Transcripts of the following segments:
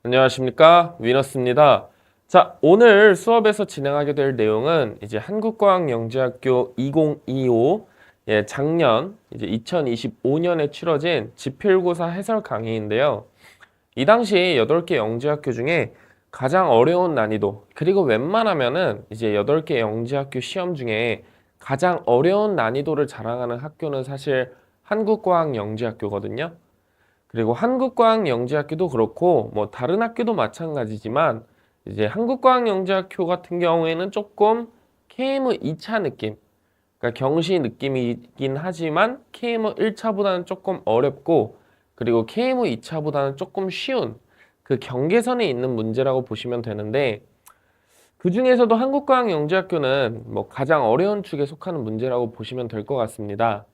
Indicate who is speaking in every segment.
Speaker 1: 안녕하십니까, 위너스입니다. 자, 오늘 수업에서 진행하게 될 내용은 이제 한국과학영재학교 2025 작년 이제 2025년에 치러진 지필고사 해설 강의인데요. 이 당시 8개 영재학교 중에 가장 어려운 난이도, 그리고 웬만하면은 이제 8개 영재학교 시험 중에 가장 어려운 난이도를 자랑하는 학교는 사실 한국과학영재학교거든요. 그리고 한국과학영재학교도 그렇고 뭐 다른 학교도 마찬가지지만 이제 한국과학영재학교 같은 경우에는 조금 KM 2차 느낌, 그러니까 경시 느낌이긴 하지만 KM 1차보다는 조금 어렵고, 그리고 KM 2차보다는 조금 쉬운 그 경계선에 있는 문제라고 보시면 되는데, 그 중에서도 한국과학영재학교는 뭐 가장 어려운 축에 속하는 문제라고 보시면 될 것 같습니다.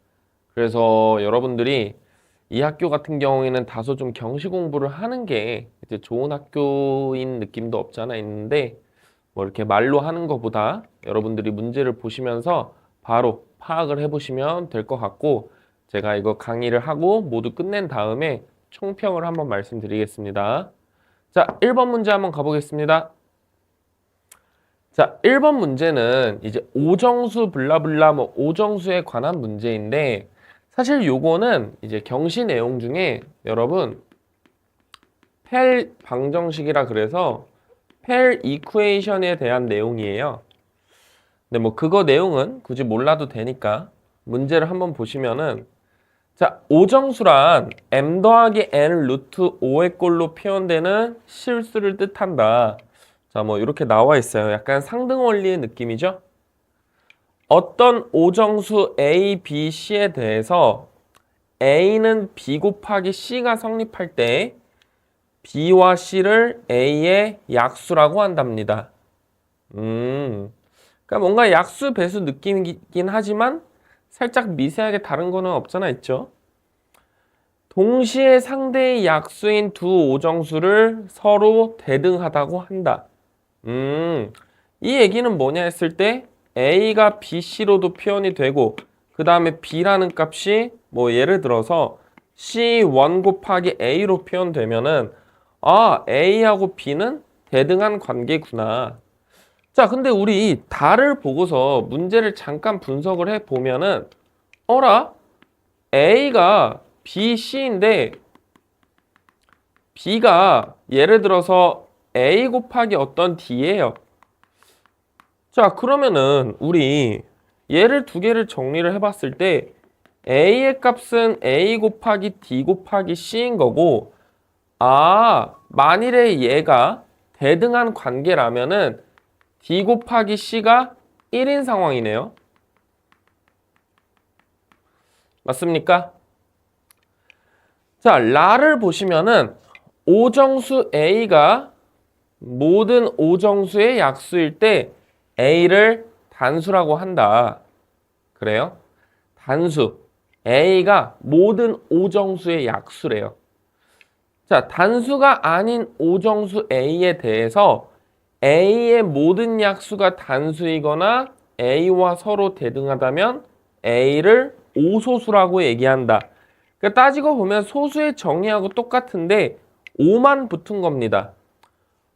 Speaker 1: 그래서 여러분들이 이 학교 같은 경우에는 다소 좀 경시 공부를 하는 게 이제 좋은 학교인 느낌도 없지 않아 있는데, 뭐 이렇게 말로 하는 것보다 여러분들이 문제를 보시면서 바로 파악을 해보시면 될 것 같고, 제가 이거 강의를 하고 모두 끝낸 다음에 총평을 한번 말씀드리겠습니다. 자, 1번 문제 한번 가보겠습니다. 자, 1번 문제는 이제 오정수 블라블라 뭐 오정수에 관한 문제인데, 사실 요거는 이제 경시 내용 중에 여러분 펠 방정식이라 그래서 펠 이쿠에이션에 대한 내용이에요. 근데 뭐 그거 내용은 굳이 몰라도 되니까 문제를 한번 보시면은, 자, 오정수란 m 더하기 n 루트 5의 꼴로 표현되는 실수를 뜻한다. 자, 뭐 이렇게 나와 있어요. 약간 상등 원리의 느낌이죠. 어떤 오정수 A, B, C에 대해서 A는 B 곱하기 C가 성립할 때 B와 C를 A의 약수라고 한답니다. 그러니까 뭔가 약수 배수 느낌이긴 하지만 살짝 미세하게 다른 거는 없잖아 있죠. 동시에 상대의 약수인 두 오정수를 서로 대등하다고 한다. 이 얘기는 뭐냐 했을 때 A가 BC로도 표현이 되고, 그 다음에 B라는 값이 뭐 예를 들어서 C1 곱하기 A로 표현되면은, 아, A하고 B는 대등한 관계구나. 자, 근데 우리 달을 보고서 문제를 잠깐 분석을 해보면은, 어라? A가 BC인데 B가 예를 들어서 A 곱하기 어떤 D예요. 자, 그러면은 우리 얘를 두 개를 정리를 해봤을 때 A의 값은 A 곱하기 D 곱하기 C인 거고, 아, 만일에 얘가 대등한 관계라면은 D 곱하기 C가 1인 상황이네요. 맞습니까? 자, 라를 보시면은 오정수 A가 모든 오정수의 약수일 때 A를 단수라고 한다. 그래요? 단수. A가 모든 오정수의 약수래요. 자, 단수가 아닌 오정수 A에 대해서 A의 모든 약수가 단수이거나 A와 서로 대등하다면 A를 오소수라고 얘기한다. 그러니까 따지고 보면 소수의 정의하고 똑같은데 5만 붙은 겁니다.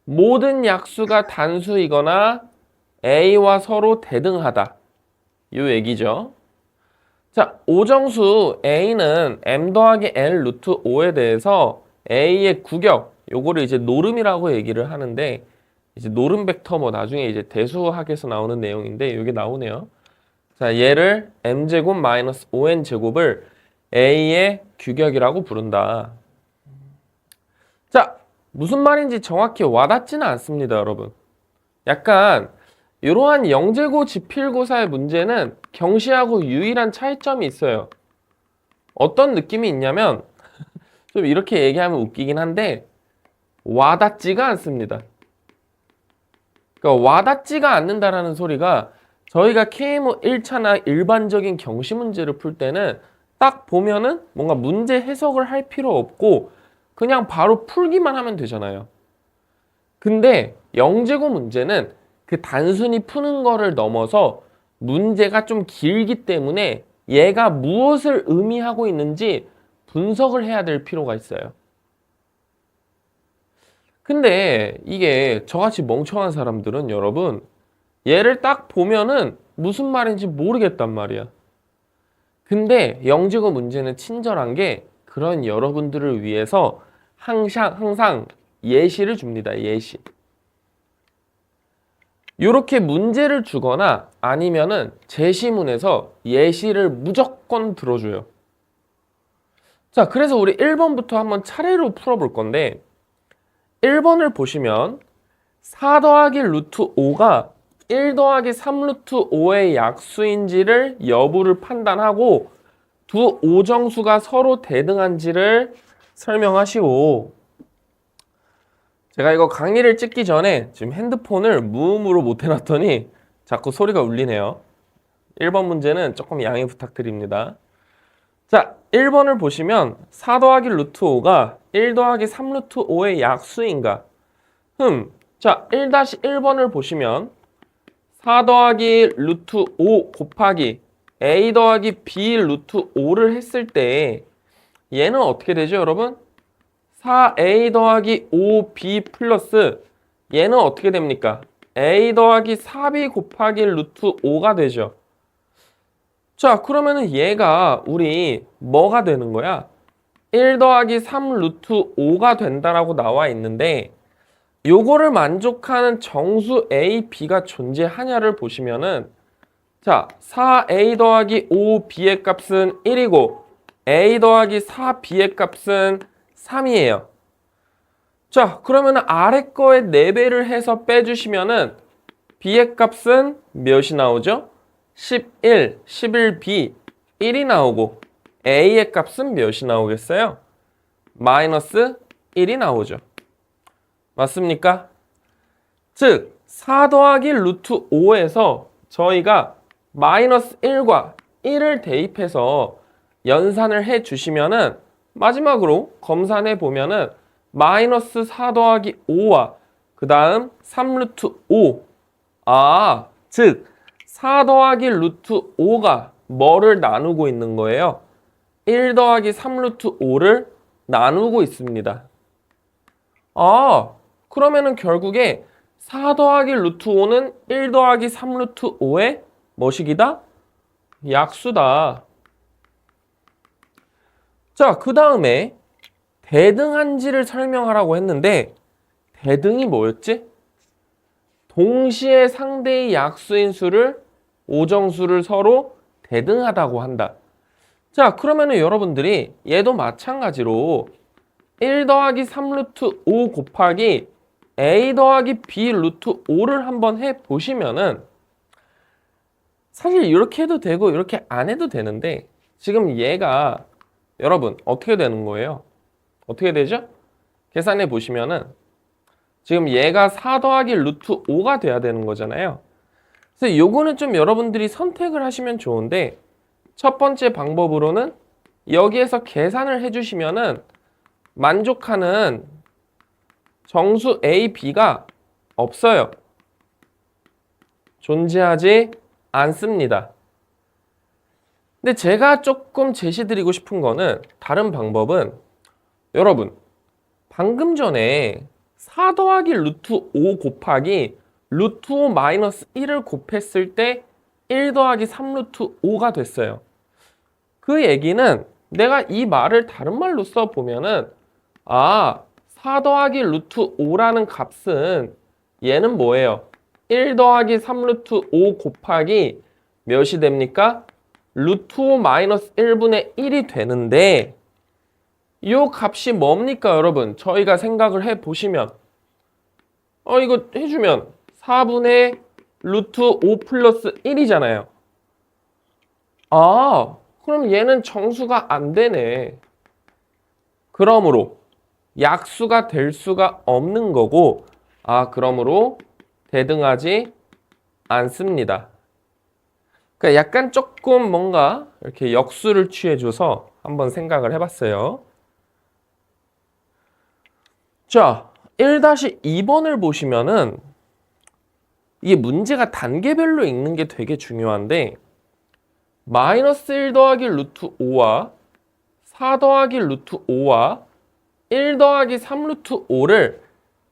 Speaker 1: 모든 약수가 단수이거나 A와 서로 대등하다. 이 얘기죠. 자, 오정수 A는 m 더하기 n 루트 5에 대해서 A의 구격, 요거를 이제 노름이라고 얘기를 하는데, 이제 노름 벡터 뭐 나중에 이제 대수학에서 나오는 내용인데 이게 나오네요. 자, 얘를 m제곱 마이너스 5n제곱을 A의 규격이라고 부른다. 자, 무슨 말인지 정확히 와닿지는 않습니다, 여러분. 약간 이러한 영재고 지필고사의 문제는 경시하고 유일한 차이점이 있어요. 어떤 느낌이 있냐면 좀 이렇게 얘기하면 웃기긴 한데 와닿지가 않습니다. 그러니까 와닿지가 않는다라는 소리가, 저희가 KM 1차나 일반적인 경시 문제를 풀 때는 딱 보면은 뭔가 문제 해석을 할 필요 없고 그냥 바로 풀기만 하면 되잖아요. 근데 영재고 문제는 그 단순히 푸는 거를 넘어서 문제가 좀 길기 때문에 얘가 무엇을 의미하고 있는지 분석을 해야 될 필요가 있어요. 근데 이게 저같이 멍청한 사람들은 여러분 얘를 딱 보면은 무슨 말인지 모르겠단 말이야. 근데 영지고 문제는 친절한 게 그런 여러분들을 위해서 항상 예시를 줍니다. 예시. 이렇게 문제를 주거나 아니면은 제시문에서 예시를 무조건 들어줘요. 자, 그래서 우리 1번부터 한번 차례로 풀어볼 건데 1번을 보시면 4 더하기 루트 5가 1 더하기 3 루트 5의 약수인지를 여부를 판단하고 두 오정수가 서로 대등한지를 설명하시오. 제가 이거 강의를 찍기 전에 지금 핸드폰을 무음으로 못 해놨더니 자꾸 소리가 울리네요. 1번 문제는 조금 양해 부탁드립니다. 자, 1번을 보시면 4 더하기 루트 5가 1 더하기 3 루트 5의 약수인가? 자, 1-1번을 보시면 4 더하기 루트 5 곱하기 a 더하기 b 루트 5를 했을 때 얘는 어떻게 되죠, 여러분? 4a 더하기 5b 플러스 얘는 어떻게 됩니까? a 더하기 4b 곱하기 루트 5가 되죠. 자, 그러면은 얘가 우리 뭐가 되는 거야? 1 더하기 3 루트 5가 된다라고 나와 있는데 요거를 만족하는 정수 a, b가 존재하냐를 보시면은 자, 4a 더하기 5b의 값은 1이고 a 더하기 4b의 값은 3이에요. 자, 그러면 아래 거에 4배를 해서 빼주시면은 b의 값은 몇이 나오죠? 11, 11b, 1이 나오고 a의 값은 몇이 나오겠어요? 마이너스 1이 나오죠. 맞습니까? 즉, 4 더하기 루트 5에서 저희가 마이너스 1과 1을 대입해서 연산을 해 주시면은 마지막으로 검산해 보면은 마이너스 4 더하기 5와 그 다음 3 루트 5. 즉 4 더하기 루트 5가 뭐를 나누고 있는 거예요? 1 더하기 3 루트 5를 나누고 있습니다. 그러면은 결국에 4 더하기 루트 5는 1 더하기 3 루트 5의 뭐식이다? 약수다. 자, 그 다음에 대등한지를 설명하라고 했는데 대등이 뭐였지? 동시에 상대의 약수인 수를 오정수를 서로 대등하다고 한다. 자, 그러면은 여러분들이 얘도 마찬가지로 1 더하기 3 루트 5 곱하기 a 더하기 b 루트 5를 한번 해보시면은 사실 이렇게 해도 되고 이렇게 안 해도 되는데 지금 얘가 여러분 어떻게 되는 거예요? 어떻게 되죠? 계산해 보시면은 지금 얘가 4 더하기 루트 5가 돼야 되는 거잖아요. 그래서 요거는 좀 여러분들이 선택을 하시면 좋은데 첫 번째 방법으로는 여기에서 계산을 해주시면은 만족하는 정수 A, B가 없어요. 존재하지 않습니다. 근데 제가 조금 제시드리고 싶은 거는 다른 방법은 여러분 방금 전에 4 더하기 루트 5 곱하기 루트 5 마이너스 1을 곱했을 때 1 더하기 3 루트 5가 됐어요. 그 얘기는 내가 이 말을 다른 말로 써보면은 4 더하기 루트 5라는 값은 얘는 뭐예요? 1 더하기 3 루트 5 곱하기 몇이 됩니까? 루트 5 마이너스 1분의 1이 되는데 이 값이 뭡니까 여러분? 저희가 생각을 해보시면 이거 해주면 4분의 루트 5 플러스 1이잖아요. 그럼 얘는 정수가 안 되네. 그러므로 약수가 될 수가 없는 거고 그러므로 대등하지 않습니다. 그러니까 약간 조금 뭔가 이렇게 역수를 취해줘서 한번 생각을 해봤어요. 자, 1-2번을 보시면은 이게 문제가 단계별로 읽는 게 되게 중요한데 마이너스 1 더하기 루트 5와 4 더하기 루트 5와 1 더하기 3 루트 5를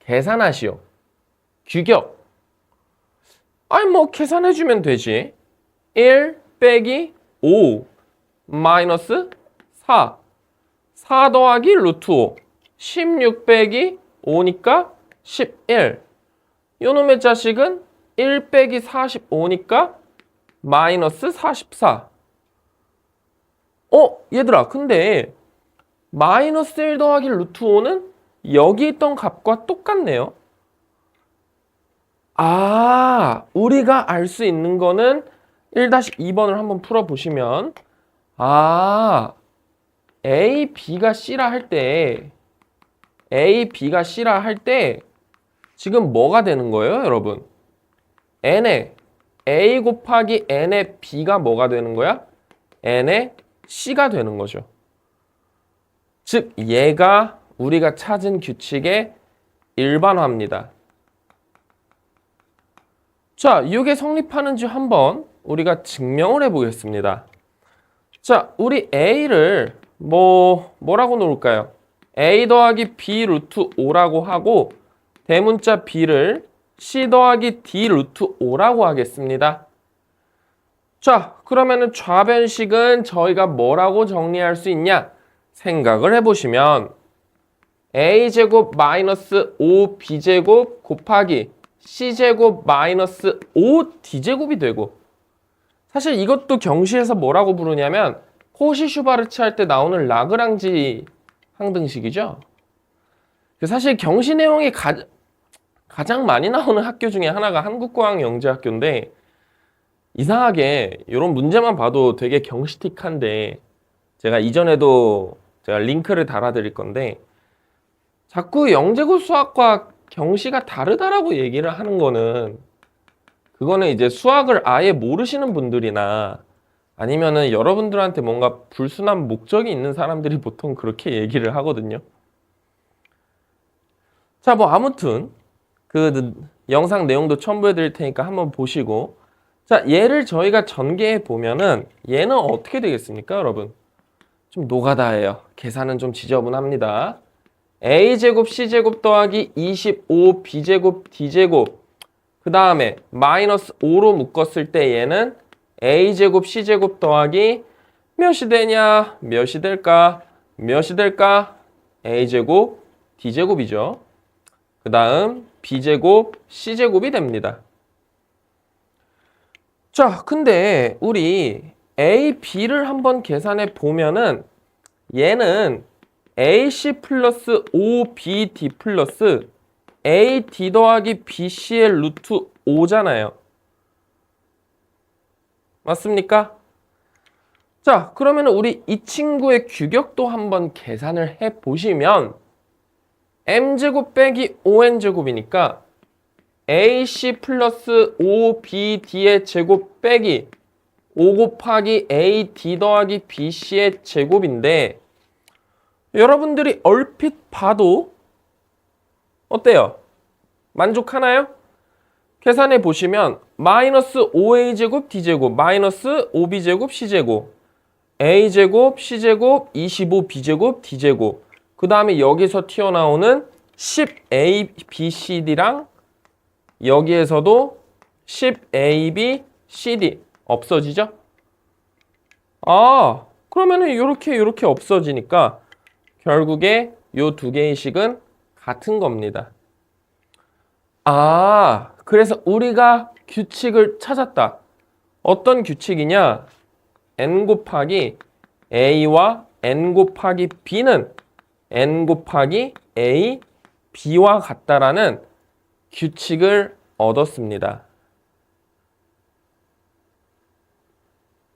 Speaker 1: 계산하시오. 규격. 아니 뭐 계산해주면 되지. 1 빼기 5 마이너스 4. 4 더하기 루트 5. 16 빼기 5니까 11. 요놈의 자식은 1 빼기 45니까 마이너스 44. 얘들아, 근데 마이너스 1 더하기 루트 5는 여기 있던 값과 똑같네요. 우리가 알 수 있는 거는 1-2번을 한번 풀어보시면 A, B가 C라 할 때 지금 뭐가 되는 거예요, 여러분? N에 A 곱하기 N의 B가 뭐가 되는 거야? N의 C가 되는 거죠. 즉, 얘가 우리가 찾은 규칙의 일반화입니다. 자, 이게 성립하는지 한번 우리가 증명을 해보겠습니다. 자, 우리 A를 뭐라고 놓을까요? A 더하기 B 루트 5라고 하고 대문자 B를 C 더하기 D 루트 5라고 하겠습니다. 자, 그러면은 좌변식은 저희가 뭐라고 정리할 수 있냐? 생각을 해보시면 A제곱 마이너스 5B제곱 곱하기 C제곱 마이너스 5D제곱이 되고, 사실 이것도 경시에서 뭐라고 부르냐면 코시-슈바르츠 할 때 나오는 라그랑지 항등식이죠. 사실 경시 내용이 가장 많이 나오는 학교 중에 하나가 한국과학영재학교인데, 이상하게 이런 문제만 봐도 되게 경시틱한데, 제가 이전에도 제가 링크를 달아드릴 건데, 자꾸 영재고 수학과 경시가 다르다라고 얘기를 하는 거는, 그거는 이제 수학을 아예 모르시는 분들이나 아니면은 여러분들한테 뭔가 불순한 목적이 있는 사람들이 보통 그렇게 얘기를 하거든요. 자, 아무튼 그 영상 내용도 첨부해 드릴 테니까 한번 보시고, 자, 얘를 저희가 전개해 보면은 얘는 어떻게 되겠습니까, 여러분? 좀 노가다예요. 계산은 좀 지저분합니다. A제곱 C제곱 더하기 25B제곱 D제곱, 그 다음에 마이너스 5로 묶었을 때 얘는 A제곱 C제곱 더하기 몇이 되냐? 몇이 될까? A제곱 D제곱이죠. 그 다음 B제곱 C제곱이 됩니다. 자, 근데 우리 A, B를 한번 계산해 보면은 얘는 AC 플러스 5BD 플러스 AD 더하기 BC의 루트 5잖아요. 맞습니까? 자, 그러면 우리 이 친구의 규격도 한번 계산을 해 보시면 M제곱 빼기 5N제곱이니까 AC 플러스 5BD의 제곱 빼기 5 곱하기 AD 더하기 BC의 제곱인데, 여러분들이 얼핏 봐도 어때요? 만족하나요? 계산해 보시면 마이너스 5A제곱 D제곱 마이너스 5B제곱 C제곱 A제곱 C제곱 25B제곱 D제곱, 그 다음에 여기서 튀어나오는 10ABCD랑 여기에서도 10ABCD 없어지죠? 그러면은 이렇게 없어지니까 결국에 요 두 개의 식은 같은 겁니다. 그래서 우리가 규칙을 찾았다. 어떤 규칙이냐? n 곱하기 a와 n 곱하기 b는 n 곱하기 a, b와 같다라는 규칙을 얻었습니다.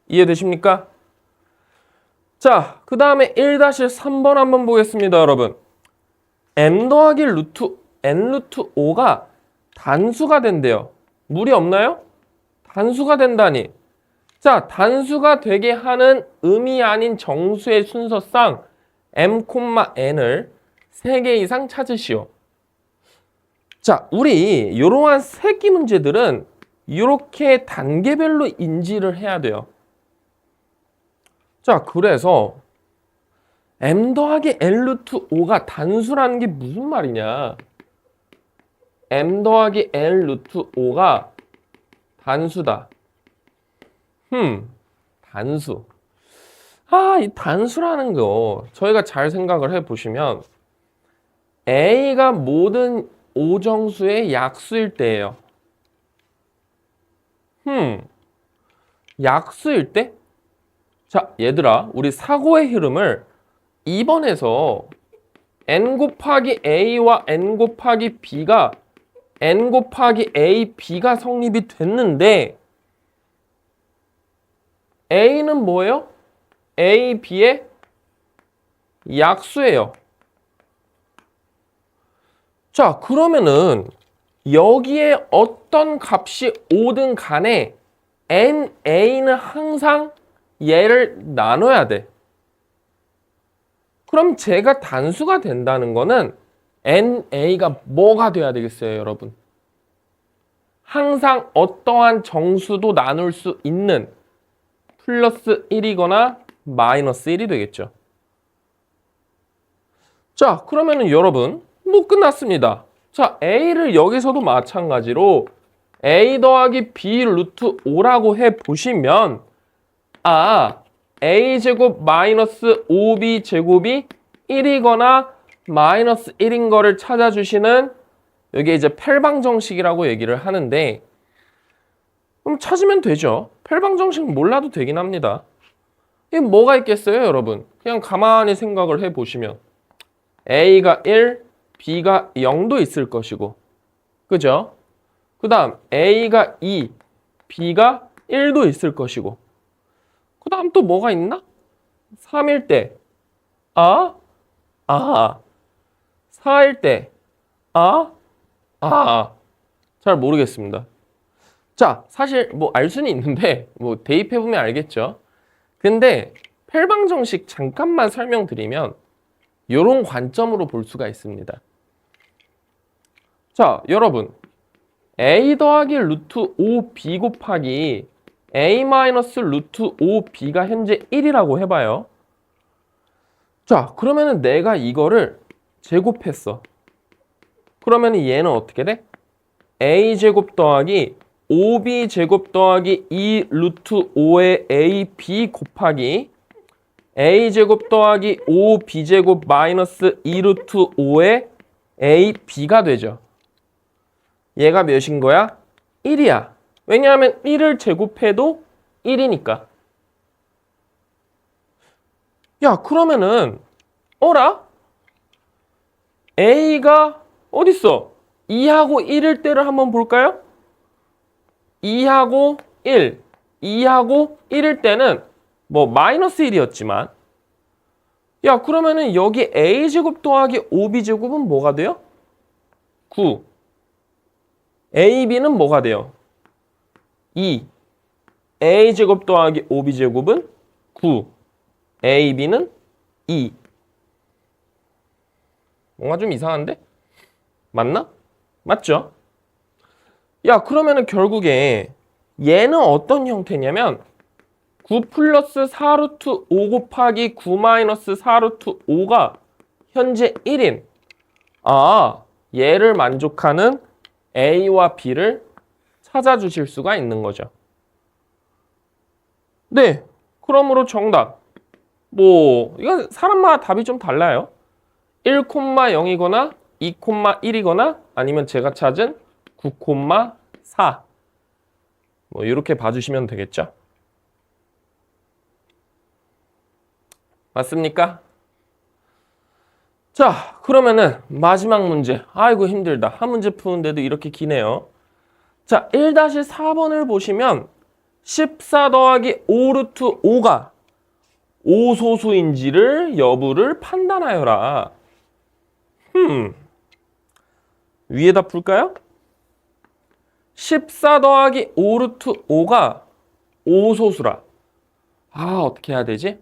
Speaker 1: 이해되십니까? 자, 그 다음에 1-3번 한번 보겠습니다, 여러분. n 더하기 n 루트 5가 단수가 된대요. 무리 없나요? 단수가 된다니. 자, 단수가 되게 하는 음이 아닌 정수의 순서상 m,n을 3개 이상 찾으시오. 자, 우리 이러한 세기 문제들은 이렇게 단계별로 인지를 해야 돼요. 자, 그래서 m 더하기 n 루트 5가 단수라는 게 무슨 말이냐? m 더하기 n 루트 5가 단수다. 단수. 이 단수라는 거 저희가 잘 생각을 해보시면 A가 모든 오정수의 약수일 때예요. 약수일 때? 자, 얘들아, 우리 사고의 흐름을 2번에서 n 곱하기 a와 n 곱하기 b가 n 곱하기 a, b가 성립이 됐는데 a는 뭐예요? a, b의 약수예요. 자, 그러면은 여기에 어떤 값이 오든 간에 NA는 항상 얘를 나눠야 돼. 그럼 제가 단수가 된다는 거는 NA가 뭐가 돼야 되겠어요, 여러분? 항상 어떠한 정수도 나눌 수 있는 플러스 1이거나 마이너스 1이 되겠죠. 자, 그러면은 여러분, 뭐 끝났습니다. 자, A를 여기서도 마찬가지로 A 더하기 B 루트 5라고 해보시면 A제곱 마이너스 5B제곱이 1이거나 마이너스 1인 거를 찾아주시는 여기 이제 펠방정식이라고 얘기를 하는데 그럼 찾으면 되죠. 펠방정식 몰라도 되긴 합니다. 이게 뭐가 있겠어요, 여러분? 그냥 가만히 생각을 해보시면 A가 1, B가 0도 있을 것이고 그죠? 그 다음 A가 2, B가 1도 있을 것이고 그 다음 또 뭐가 있나? 3일 때 4일 때 잘 모르겠습니다. 자, 사실 뭐 알 수는 있는데 뭐 대입해보면 알겠죠. 근데 펠방정식 잠깐만 설명드리면 이런 관점으로 볼 수가 있습니다. 자, 여러분 A 더하기 루트 5B 곱하기 A 마이너스 루트 5B가 현재 1이라고 해봐요. 자, 그러면은 내가 이거를 제곱했어. 그러면은 얘는 어떻게 돼? A제곱 더하기 5B제곱 더하기 2 루트 5의 AB 곱하기 A제곱 더하기 5B제곱 마이너스 2 루트 5의 AB가 되죠. 얘가 몇인 거야? 1이야. 왜냐하면 1을 제곱해도 1이니까. 야, 그러면은 어라? A가 어딨어? 2하고 1일 때를 한번 볼까요? 2하고 1, 2하고 1일 때는 뭐 마이너스 1이었지만 야, 그러면은 여기 A제곱 더하기 5B제곱은 뭐가 돼요? 9. AB는 뭐가 돼요? 2. A제곱 더하기 5B제곱은 9. AB는 2. 뭔가 좀 이상한데? 맞나? 맞죠? 야, 그러면은 결국에 얘는 어떤 형태냐면 9 플러스 4 루트 5 곱하기 9 마이너스 4 루트 5가 현재 1인 얘를 만족하는 A와 B를 찾아주실 수가 있는 거죠. 네, 그러므로 정답. 이건 사람마다 답이 좀 달라요. 1,0이거나 2,1이거나 아니면 제가 찾은 9,4. 이렇게 봐주시면 되겠죠. 맞습니까? 자, 그러면은 마지막 문제. 아이고 힘들다. 한 문제 푸는데도 이렇게 기네요. 자, 1-4번을 보시면 14 더하기 5 루트 5가 오소수인지를 여부를 판단하여라. 위에다 풀까요? 14 더하기 5 루트 5가 오소수라. 어떻게 해야 되지?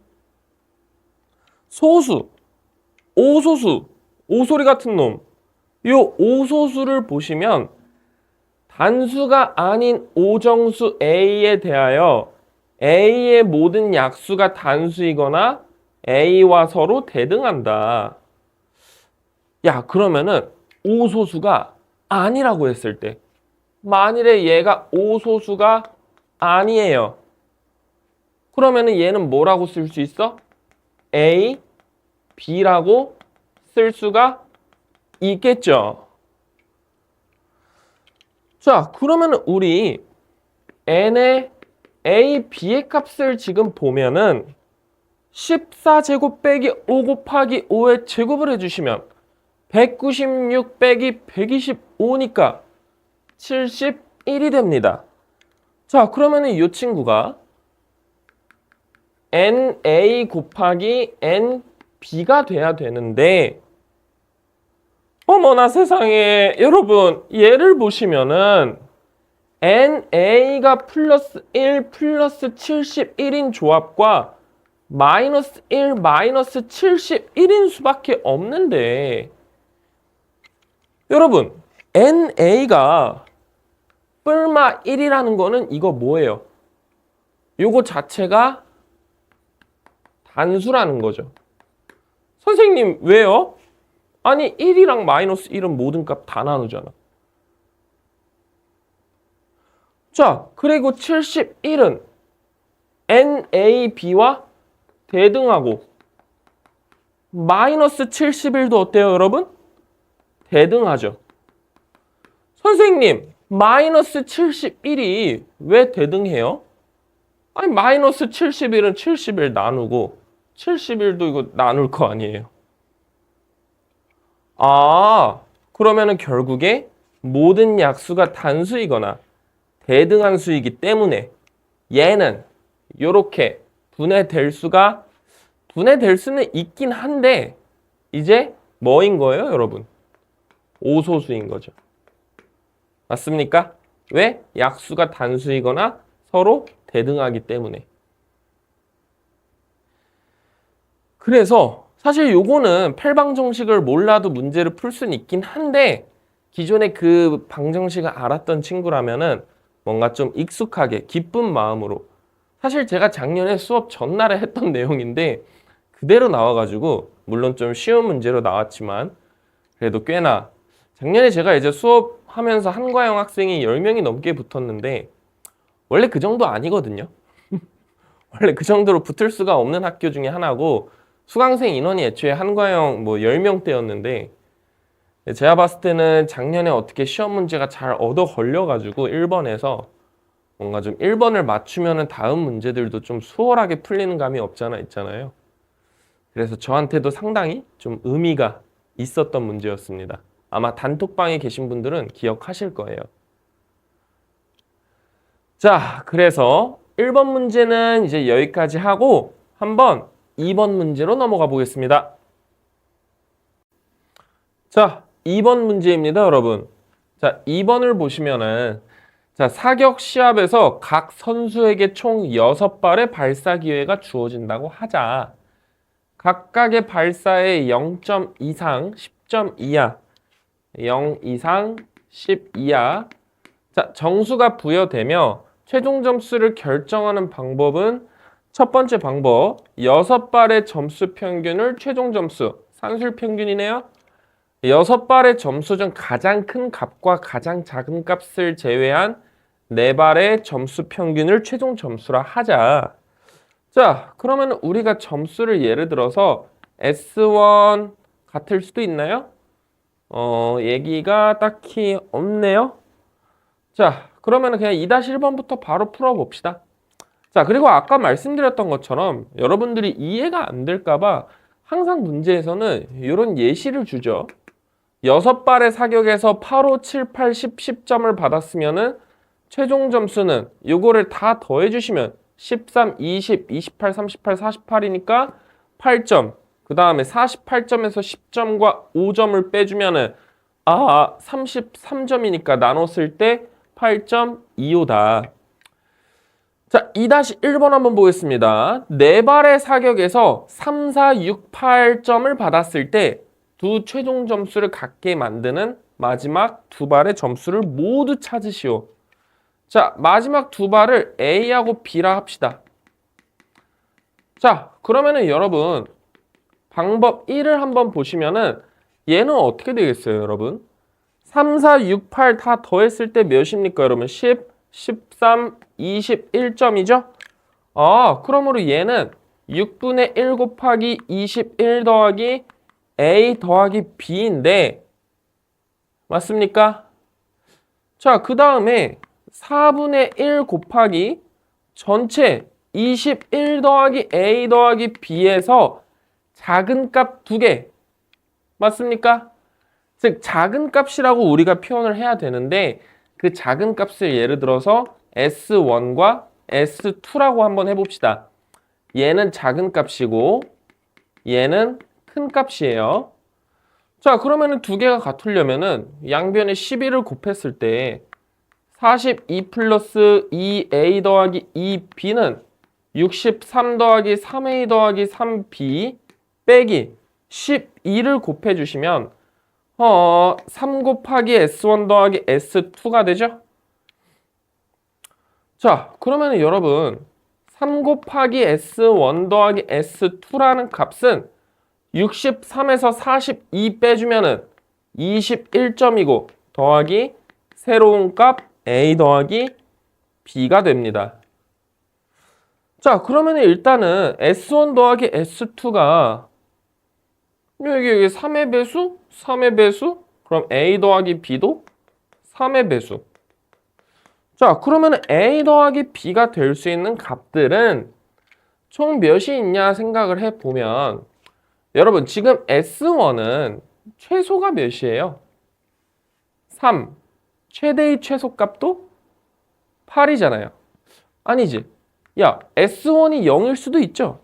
Speaker 1: 소수, 오소수, 오소리 같은 놈. 요 오소수를 보시면 단수가 아닌 오정수 A에 대하여 A의 모든 약수가 단수이거나 A와 서로 대등한다. 야, 그러면은 오소수가 아니라고 했을 때, 만일에 얘가 오소수가 아니에요. 그러면은 얘는 뭐라고 쓸 수 있어? A, B라고 쓸 수가 있겠죠. 자, 그러면은 우리 n의 A, B의 값을 지금 보면은 14제곱 빼기 5 곱하기 5의 제곱을 해주시면 196 빼기 125니까 71이 됩니다. 자, 그러면은 이 친구가 NA 곱하기 NB가 돼야 되는데, 어머나 세상에, 여러분 얘를 보시면은 NA가 플러스 1 플러스 71인 조합과 마이너스 1 마이너스 71인 수밖에 없는데, 여러분 NA가 뿔마 1이라는 거는 이거 뭐예요? 요거 자체가 단수라는 거죠. 선생님 왜요? 아니 1이랑 마이너스 1은 모든 값 다 나누잖아. 자, 그리고 71은 NAB와 대등하고 마이너스 71도 어때요, 여러분? 대등하죠. 선생님, 마이너스 71이 왜 대등해요? 아니, 마이너스 71은 71 나누고 71도 이거 나눌 거 아니에요. 아, 그러면은 결국에 모든 약수가 단수이거나 대등한 수이기 때문에 얘는 이렇게 분해될 수는 있긴 한데, 이제 뭐인 거예요, 여러분? 오소수인 거죠. 맞습니까? 왜? 약수가 단수이거나 서로 대등하기 때문에. 그래서 사실 요거는 펠방정식을 몰라도 문제를 풀 수는 있긴 한데, 기존에 그 방정식을 알았던 친구라면은 뭔가 좀 익숙하게 기쁜 마음으로, 사실 제가 작년에 수업 전날에 했던 내용인데 그대로 나와가지고, 물론 좀 쉬운 문제로 나왔지만 그래도 꽤나, 작년에 제가 이제 수업하면서 한과형 학생이 10명이 넘게 붙었는데 원래 그 정도 아니거든요. 원래 그 정도로 붙을 수가 없는 학교 중에 하나고, 수강생 인원이 애초에 한과형 뭐 10명대였는데 제가 봤을 때는 작년에 어떻게 시험 문제가 잘 얻어 걸려가지고 1번에서 뭔가 좀 1번을 맞추면은 다음 문제들도 좀 수월하게 풀리는 감이 없잖아 있잖아요. 그래서 저한테도 상당히 좀 의미가 있었던 문제였습니다. 아마 단톡방에 계신 분들은 기억하실 거예요. 자, 그래서 1번 문제는 이제 여기까지 하고 한번 2번 문제로 넘어가 보겠습니다. 자, 2번 문제입니다, 여러분. 자, 2번을 보시면은, 자, 사격 시합에서 각 선수에게 총 6발의 발사 기회가 주어진다고 하자. 각각의 발사에 0점 이상, 10점 이하, 0 이상, 10 이하. 자, 정수가 부여되며 최종 점수를 결정하는 방법은, 첫 번째 방법, 6발의 점수 평균을 최종 점수, 산술 평균이네요. 6발의 점수 중 가장 큰 값과 가장 작은 값을 제외한 4발의 점수 평균을 최종 점수라 하자. 자, 그러면 우리가 점수를 예를 들어서 S1 같을 수도 있나요? 얘기가 딱히 없네요. 자, 그러면 그냥 2-1번부터 바로 풀어봅시다. 자, 그리고 아까 말씀드렸던 것처럼 여러분들이 이해가 안 될까봐 항상 문제에서는 이런 예시를 주죠. 6발의 사격에서 8, 5, 7, 8, 10, 10점을 받았으면은 최종 점수는 요거를 다 더해주시면 13, 20, 28, 38, 48이니까 8점. 그 다음에 48점에서 10점과 5점을 빼주면은 33점이니까 나눴을 때 8.25다. 자, 2-1번 한번 보겠습니다. 4발의 사격에서 3, 4, 6, 8점을 받았을 때 두 최종 점수를 갖게 만드는 마지막 2발의 점수를 모두 찾으시오. 자, 마지막 2발을 A하고 B라 합시다. 자, 그러면은 여러분 방법 1을 한번 보시면은 얘는 어떻게 되겠어요, 여러분? 3, 4, 6, 8 다 더했을 때 몇입니까, 여러분? 10, 13, 21점이죠? 그러므로 얘는 6분의 1 곱하기 21 더하기 A 더하기 B인데, 맞습니까? 자, 그 다음에 4분의 1 곱하기 전체 21 더하기 A 더하기 B에서 작은 값 2개. 맞습니까? 즉, 작은 값이라고 우리가 표현을 해야 되는데 그 작은 값을 예를 들어서 S1과 S2라고 한번 해봅시다. 얘는 작은 값이고 얘는 큰 값이에요. 자, 그러면은 두 개가 같으려면은 양변에 11을 곱했을 때 42 플러스 2A 더하기 2B는 63 더하기 3A 더하기 3B 빼기 12를 곱해주시면 3 곱하기 S1 더하기 S2가 되죠? 자, 그러면 여러분 3 곱하기 S1 더하기 S2라는 값은 63에서 42 빼주면은 21점이고 더하기 새로운 값 A 더하기 B가 됩니다. 자, 그러면 일단은 S1 더하기 S2가 여기 3의 배수? 3의 배수? 그럼 A 더하기 B도 3의 배수. 자, 그러면 A 더하기 B가 될 수 있는 값들은 총 몇이 있냐 생각을 해보면 여러분 지금 S1은 최소가 몇이에요? 3. 최대의 최소값도 8이잖아요. 아니지. 야, S1이 0일 수도 있죠.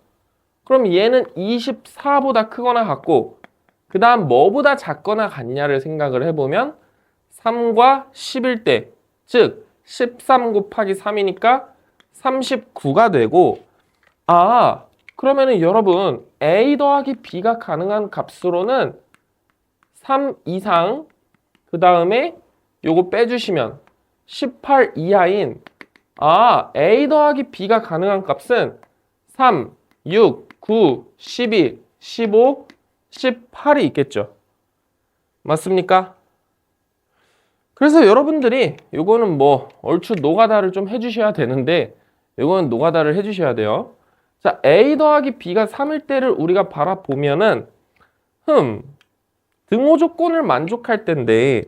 Speaker 1: 그럼 얘는 24보다 크거나 같고 그 다음 뭐보다 작거나 같냐를 생각을 해보면 3과 10일 때, 즉 13 곱하기 3이니까 39가 되고 그러면은 여러분 A 더하기 B가 가능한 값으로는 3 이상 그 다음에 요거 빼주시면 18 이하인 A 더하기 B가 가능한 값은 3, 6, 9, 12, 15, 18이 있겠죠. 맞습니까? 그래서 여러분들이 요거는 뭐 얼추 노가다를 좀 해주셔야 되는데 요거는 노가다를 해주셔야 돼요. 자, A 더하기 B가 3일 때를 우리가 바라보면은 등호 조건을 만족할 때인데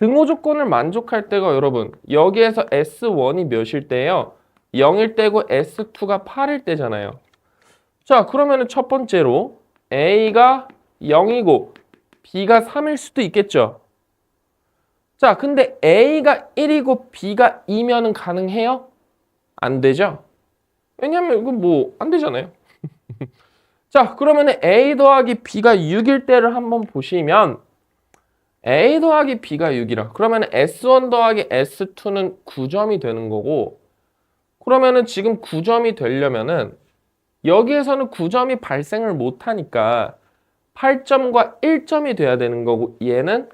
Speaker 1: 등호 조건을 만족할 때가 여러분 여기에서 S1이 몇일 때예요? 0일 때고 S2가 8일 때잖아요. 자, 그러면은 첫 번째로 A가 0이고 B가 3일 수도 있겠죠. 자, 근데 A가 1이고 B가 2면은 가능해요? 안 되죠? 왜냐면 이거 뭐 안 되잖아요. 자, 그러면 A 더하기 B가 6일 때를 한번 보시면 A 더하기 B가 6이라 그러면 S1 더하기 S2는 9점이 되는 거고 그러면은 지금 9점이 되려면은 여기에서는 9점이 발생을 못하니까 8점과 1점이 돼야 되는 거고 얘는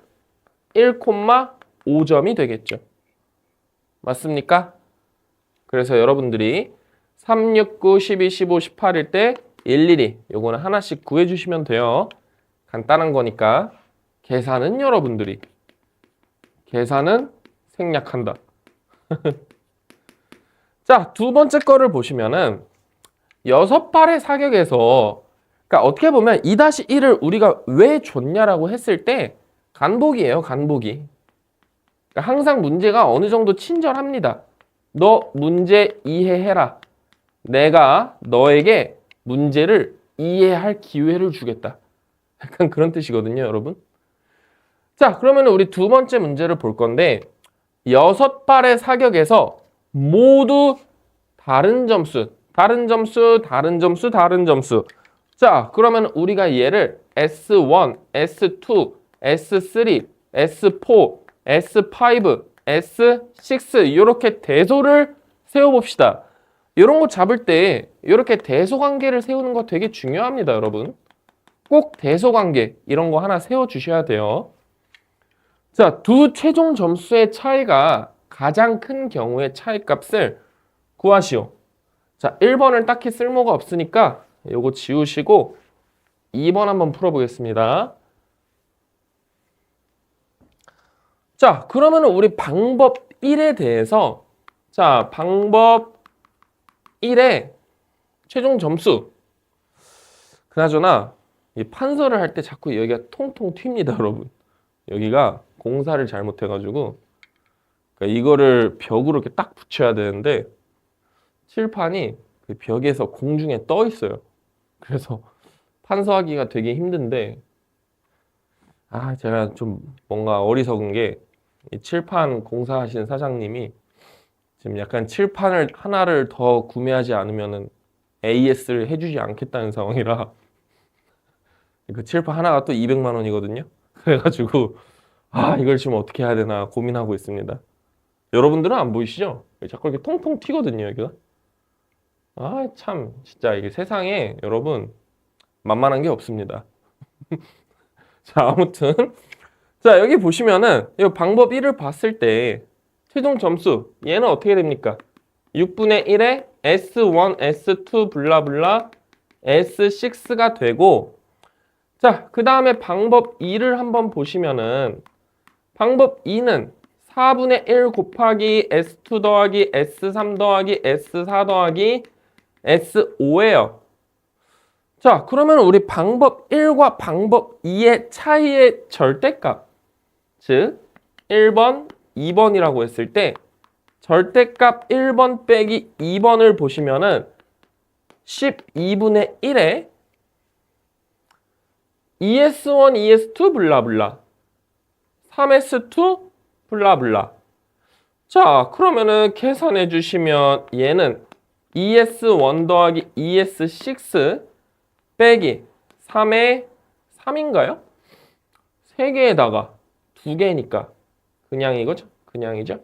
Speaker 1: 1,5점이 되겠죠. 맞습니까? 그래서 여러분들이 3, 6, 9, 12, 15, 18일 때 일일이 요거는 하나씩 구해주시면 돼요. 간단한 거니까 계산은 여러분들이 계산은 생략한다. 자, 두 번째 거를 보시면은 6발의 사격에서 그러니까 어떻게 보면 2-1을 우리가 왜 줬냐라고 했을 때 간보기예요, 간보기. 그러니까 항상 문제가 어느 정도 친절합니다. 너 문제 이해해라. 내가 너에게 문제를 이해할 기회를 주겠다. 약간 그런 뜻이거든요, 여러분. 자, 그러면 우리 두 번째 문제를 볼 건데 6발의 사격에서 모두 다른 점수, 다른 점수, 다른 점수, 다른 점수. 자, 그러면 우리가 얘를 S1, S2, S3, S4, S5, S6 이렇게 대소를 세워봅시다. 이런 거 잡을 때 이렇게 대소관계를 세우는 거 되게 중요합니다, 여러분. 꼭 대소관계 이런 거 하나 세워주셔야 돼요. 자, 두 최종 점수의 차이가 가장 큰 경우의 차이값을 구하시오. 자, 1번을 딱히 쓸모가 없으니까 요거 지우시고 2번 한번 풀어보겠습니다. 자, 그러면 우리 방법 1에 대해서 자, 방법 1의 최종 점수. 그나저나 이 판서를 할 때 자꾸 여기가 통통 튑니다, 여러분. 여기가 공사를 잘못해가지고 그러니까 이거를 벽으로 이렇게 딱 붙여야 되는데 칠판이 그 벽에서 공중에 떠 있어요. 그래서 판서하기가 되게 힘든데 제가 좀 뭔가 어리석은 게 이 칠판 공사하시는 사장님이 지금 약간 칠판을 하나를 더 구매하지 않으면은 AS를 해주지 않겠다는 상황이라 그 칠판 하나가 또 200만 원이거든요. 그래가지고 이걸 지금 어떻게 해야 되나 고민하고 있습니다. 여러분들은 안 보이시죠? 자꾸 이렇게 통통 튀거든요, 여기가. 참 진짜 이게 세상에 여러분 만만한 게 없습니다. 자, 아무튼 자, 여기 보시면은 이 방법 1을 봤을 때 최종 점수 얘는 어떻게 됩니까? 6분의 1에 S1, S2 블라블라 S6가 되고 자, 그 다음에 방법 2를 한번 보시면은 방법 2는 4분의 1 곱하기 S2 더하기 S3 더하기 S4 더하기 S5예요. 자, 그러면 우리 방법 1과 방법 2의 차이의 절대값, 즉 1번, 2번이라고 했을 때 절대값 1번 빼기 2번을 보시면은 12분의 1에 ES1, ES2 블라블라 3S2 블라블라. 자, 그러면은 계산해 주시면 얘는 ES1 더하기 ES6 빼기 3의 3인가요? 3개에다가 2개니까 그냥 이거죠? 그냥이죠?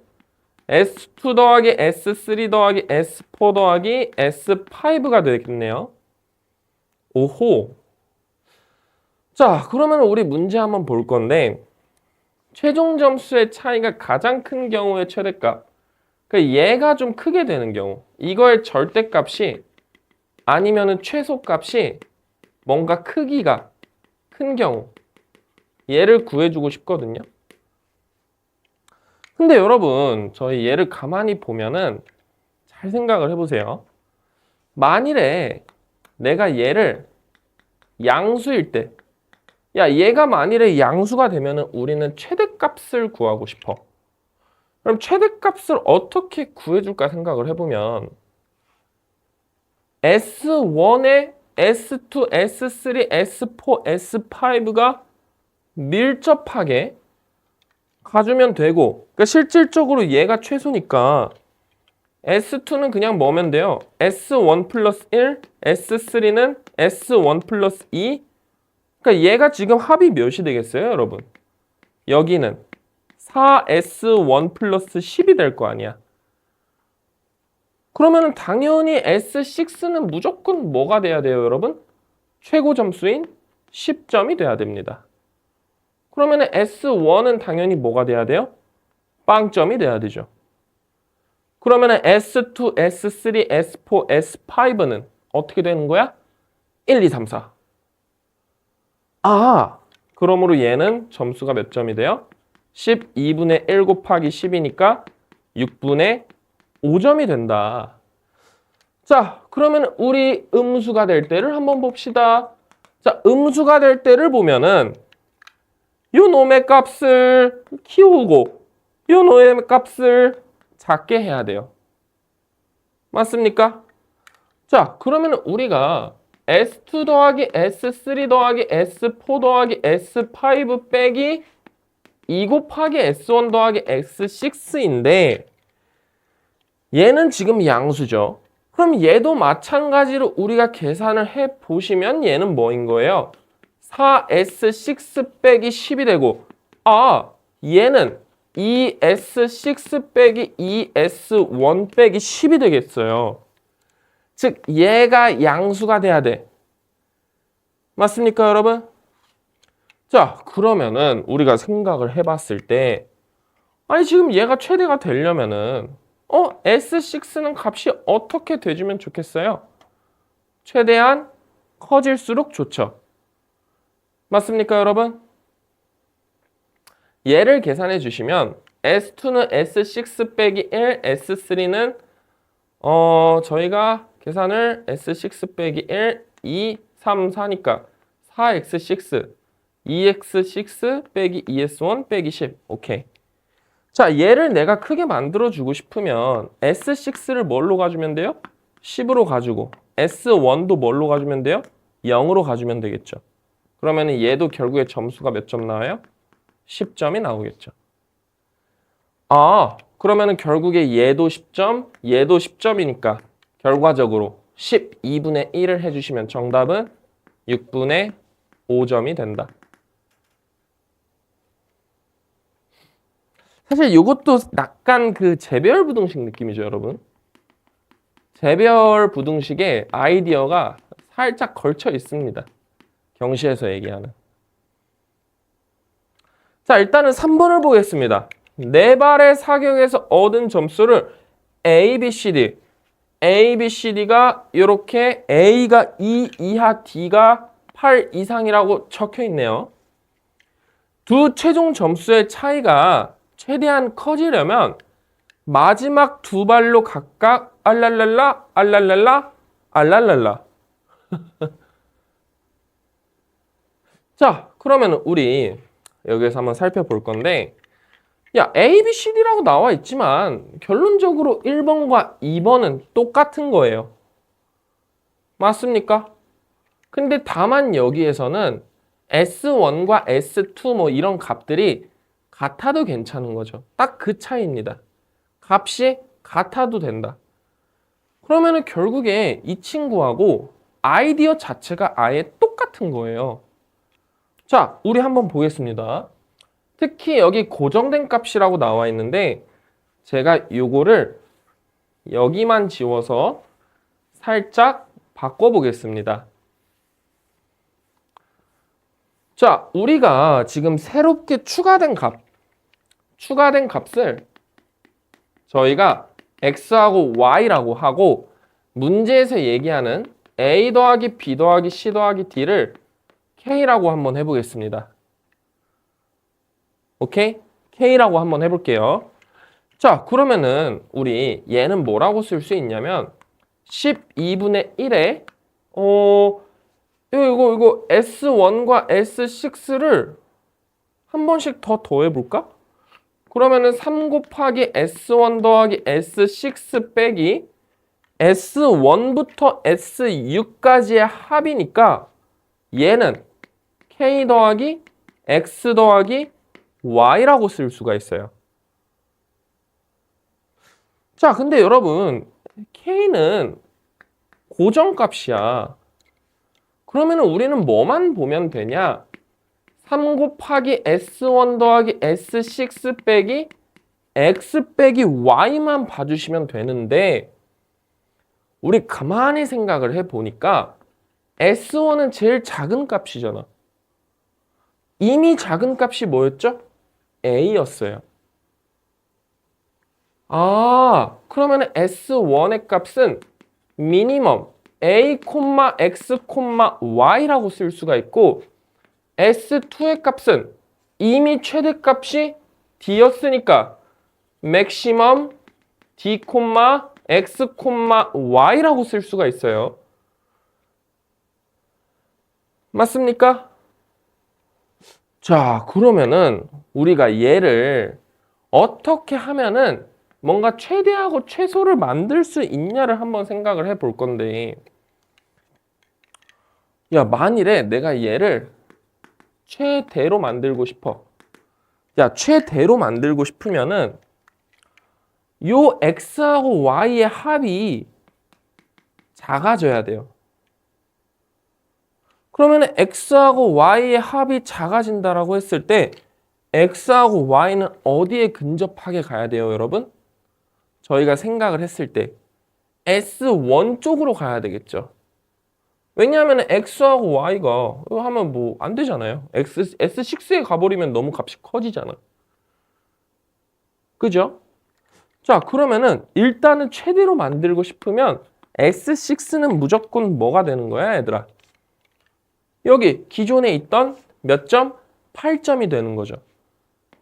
Speaker 1: S2 더하기 S3 더하기 S4 더하기 S5가 되겠네요. 오호. 자, 그러면 우리 문제 한번 볼 건데 최종 점수의 차이가 가장 큰 경우의 최대값. 그러니까 얘가 좀 크게 되는 경우. 이거의 절대값이 아니면은 최소값이 뭔가 크기가 큰 경우. 얘를 구해주고 싶거든요. 근데 여러분, 저희 얘를 가만히 보면은 잘 생각을 해보세요. 만일에 내가 얘를 양수일 때 얘가 만일에 양수가 되면은 우리는 최대값을 구하고 싶어. 그럼 최대값을 어떻게 구해줄까 생각을 해보면 S1에 S2, S3, S4, S5가 밀접하게 가주면 되고 그러니까 실질적으로 얘가 최소니까 S2는 그냥 뭐면 돼요? S1 플러스 1, S3는 S1 플러스 2 그러니까 얘가 지금 합이 몇이 되겠어요, 여러분? 여기는 4S1 플러스 10이 될 거 아니야. 그러면은 당연히 S6는 무조건 뭐가 돼야 돼요, 여러분? 최고 점수인 10점이 돼야 됩니다. 그러면은 S1은 당연히 뭐가 돼야 돼요? 빵점이 돼야 되죠. 그러면은 S2, S3, S4, S5는 어떻게 되는 거야? 1, 2, 3, 4. 그러므로 얘는 점수가 몇 점이 돼요? 12분의 1 곱하기 10이니까 6분의 5점이 된다. 자, 그러면 우리 음수가 될 때를 한번 봅시다. 자, 음수가 될 때를 보면은 요 놈의 값을 키우고 요 놈의 값을 작게 해야 돼요. 맞습니까? 자, 그러면 우리가 S2 더하기 S3 더하기 S4 더하기 S5 빼기 2 곱하기 S1 더하기 S6인데 얘는 지금 양수죠. 그럼 얘도 마찬가지로 우리가 계산을 해보시면 얘는 뭐인 거예요? 4S6 빼기 10이 되고 얘는 2S6 빼기 2S1 빼기 10이 되겠어요. 즉 얘가 양수가 돼야 돼. 맞습니까, 여러분? 자, 그러면은 우리가 생각을 해봤을 때 지금 얘가 최대가 되려면은 S6는 값이 어떻게 돼주면 좋겠어요? 최대한 커질수록 좋죠. 맞습니까, 여러분? 얘를 계산해 주시면 S2는 S6 빼기 1, S3는 저희가 계산을 S6 빼기 1, 2, 3, 4니까 4X6, 2X6 빼기 2S1 빼기 10. 오케이. 자, 얘를 내가 크게 만들어주고 싶으면 S6를 뭘로 가주면 돼요? 10으로 가지고 S1도 뭘로 가주면 돼요? 0으로 가주면 되겠죠. 그러면 얘도 결국에 점수가 몇 점 나와요? 10점이 나오겠죠. 아, 그러면은 결국에 얘도 10점, 얘도 10점이니까 결과적으로 12분의 1을 해주시면 정답은 6분의 5점이 된다. 사실 이것도 약간 그 재배열 부등식 느낌이죠, 여러분. 재배열 부등식의 아이디어가 살짝 걸쳐 있습니다. 경시에서 얘기하는. 자, 일단은 3번을 보겠습니다. 네 발의 사격에서 얻은 점수를 A, B, C, D. A, B, C, D가 이렇게 A가 2 이하, D가 8 이상이라고 적혀 있네요. 두 최종 점수의 차이가 최대한 커지려면 마지막 두 발로 각각 알랄랄라, 알랄랄라, 알랄랄라. 자, 그러면 우리 여기서 한번 살펴볼 건데, 야, A, B, C, D라고 나와 있지만 결론적으로 1번과 2번은 똑같은 거예요. 맞습니까? 근데 다만 여기에서는 S1과 S2 뭐 이런 값들이 같아도 괜찮은 거죠. 딱 그 차이입니다. 값이 같아도 된다. 그러면은 결국에 이 친구하고 아이디어 자체가 아예 똑같은 거예요. 자, 우리 한번 보겠습니다. 특히 여기 고정된 값이라고 나와 있는데 제가 요거를 여기만 지워서 살짝 바꿔보겠습니다. 자, 우리가 지금 새롭게 추가된 값을 저희가 x하고 y라고 하고 문제에서 얘기하는 a 더하기 b 더하기 c 더하기 d를 k라고 한번 해보겠습니다. 오케이? k라고 한번 해볼게요. 자, 그러면은 우리 얘는 뭐라고 쓸 수 있냐면 12분의 1에 이거 S1과 S6를 한 번씩 더 더해볼까? 그러면은 3 곱하기 S1 더하기 S6 빼기 S1부터 S6까지의 합이니까 얘는 K 더하기 X 더하기 Y라고 쓸 수가 있어요. 자, 근데 여러분 K는 고정값이야. 그러면은 우리는 뭐만 보면 되냐? 3 곱하기 S1 더하기 S6 빼기 X 빼기 Y만 봐주시면 되는데 우리 가만히 생각을 해보니까 S1은 제일 작은 값이잖아. 이미 작은 값이 뭐였죠? A였어요. 아, 그러면 S1의 값은 미니멈 A, X, Y라고 쓸 수가 있고 S2의 값은 이미 최대값이 D였으니까 맥시멈 D, X, Y라고 쓸 수가 있어요. 맞습니까? 자, 그러면은 우리가 얘를 어떻게 하면은 뭔가 최대하고 최소를 만들 수 있냐를 한번 생각을 해볼 건데, 야, 만일에 내가 얘를 최대로 만들고 싶어. 야, 최대로 만들고 싶으면은 요 x하고 y의 합이 작아져야 돼요. 그러면 x하고 y의 합이 작아진다라고 했을 때 x하고 y는 어디에 근접하게 가야 돼요, 여러분? 저희가 생각을 했을 때 S1 쪽으로 가야 되겠죠. 왜냐하면 x하고 y가 이거 하면 뭐 안 되잖아요. S6에 가버리면 너무 값이 커지잖아. 그죠? 자, 그러면은 일단은 최대로 만들고 싶으면 S6는 무조건 뭐가 되는 거야, 얘들아? 여기 기존에 있던 몇 점? 8점이 되는 거죠.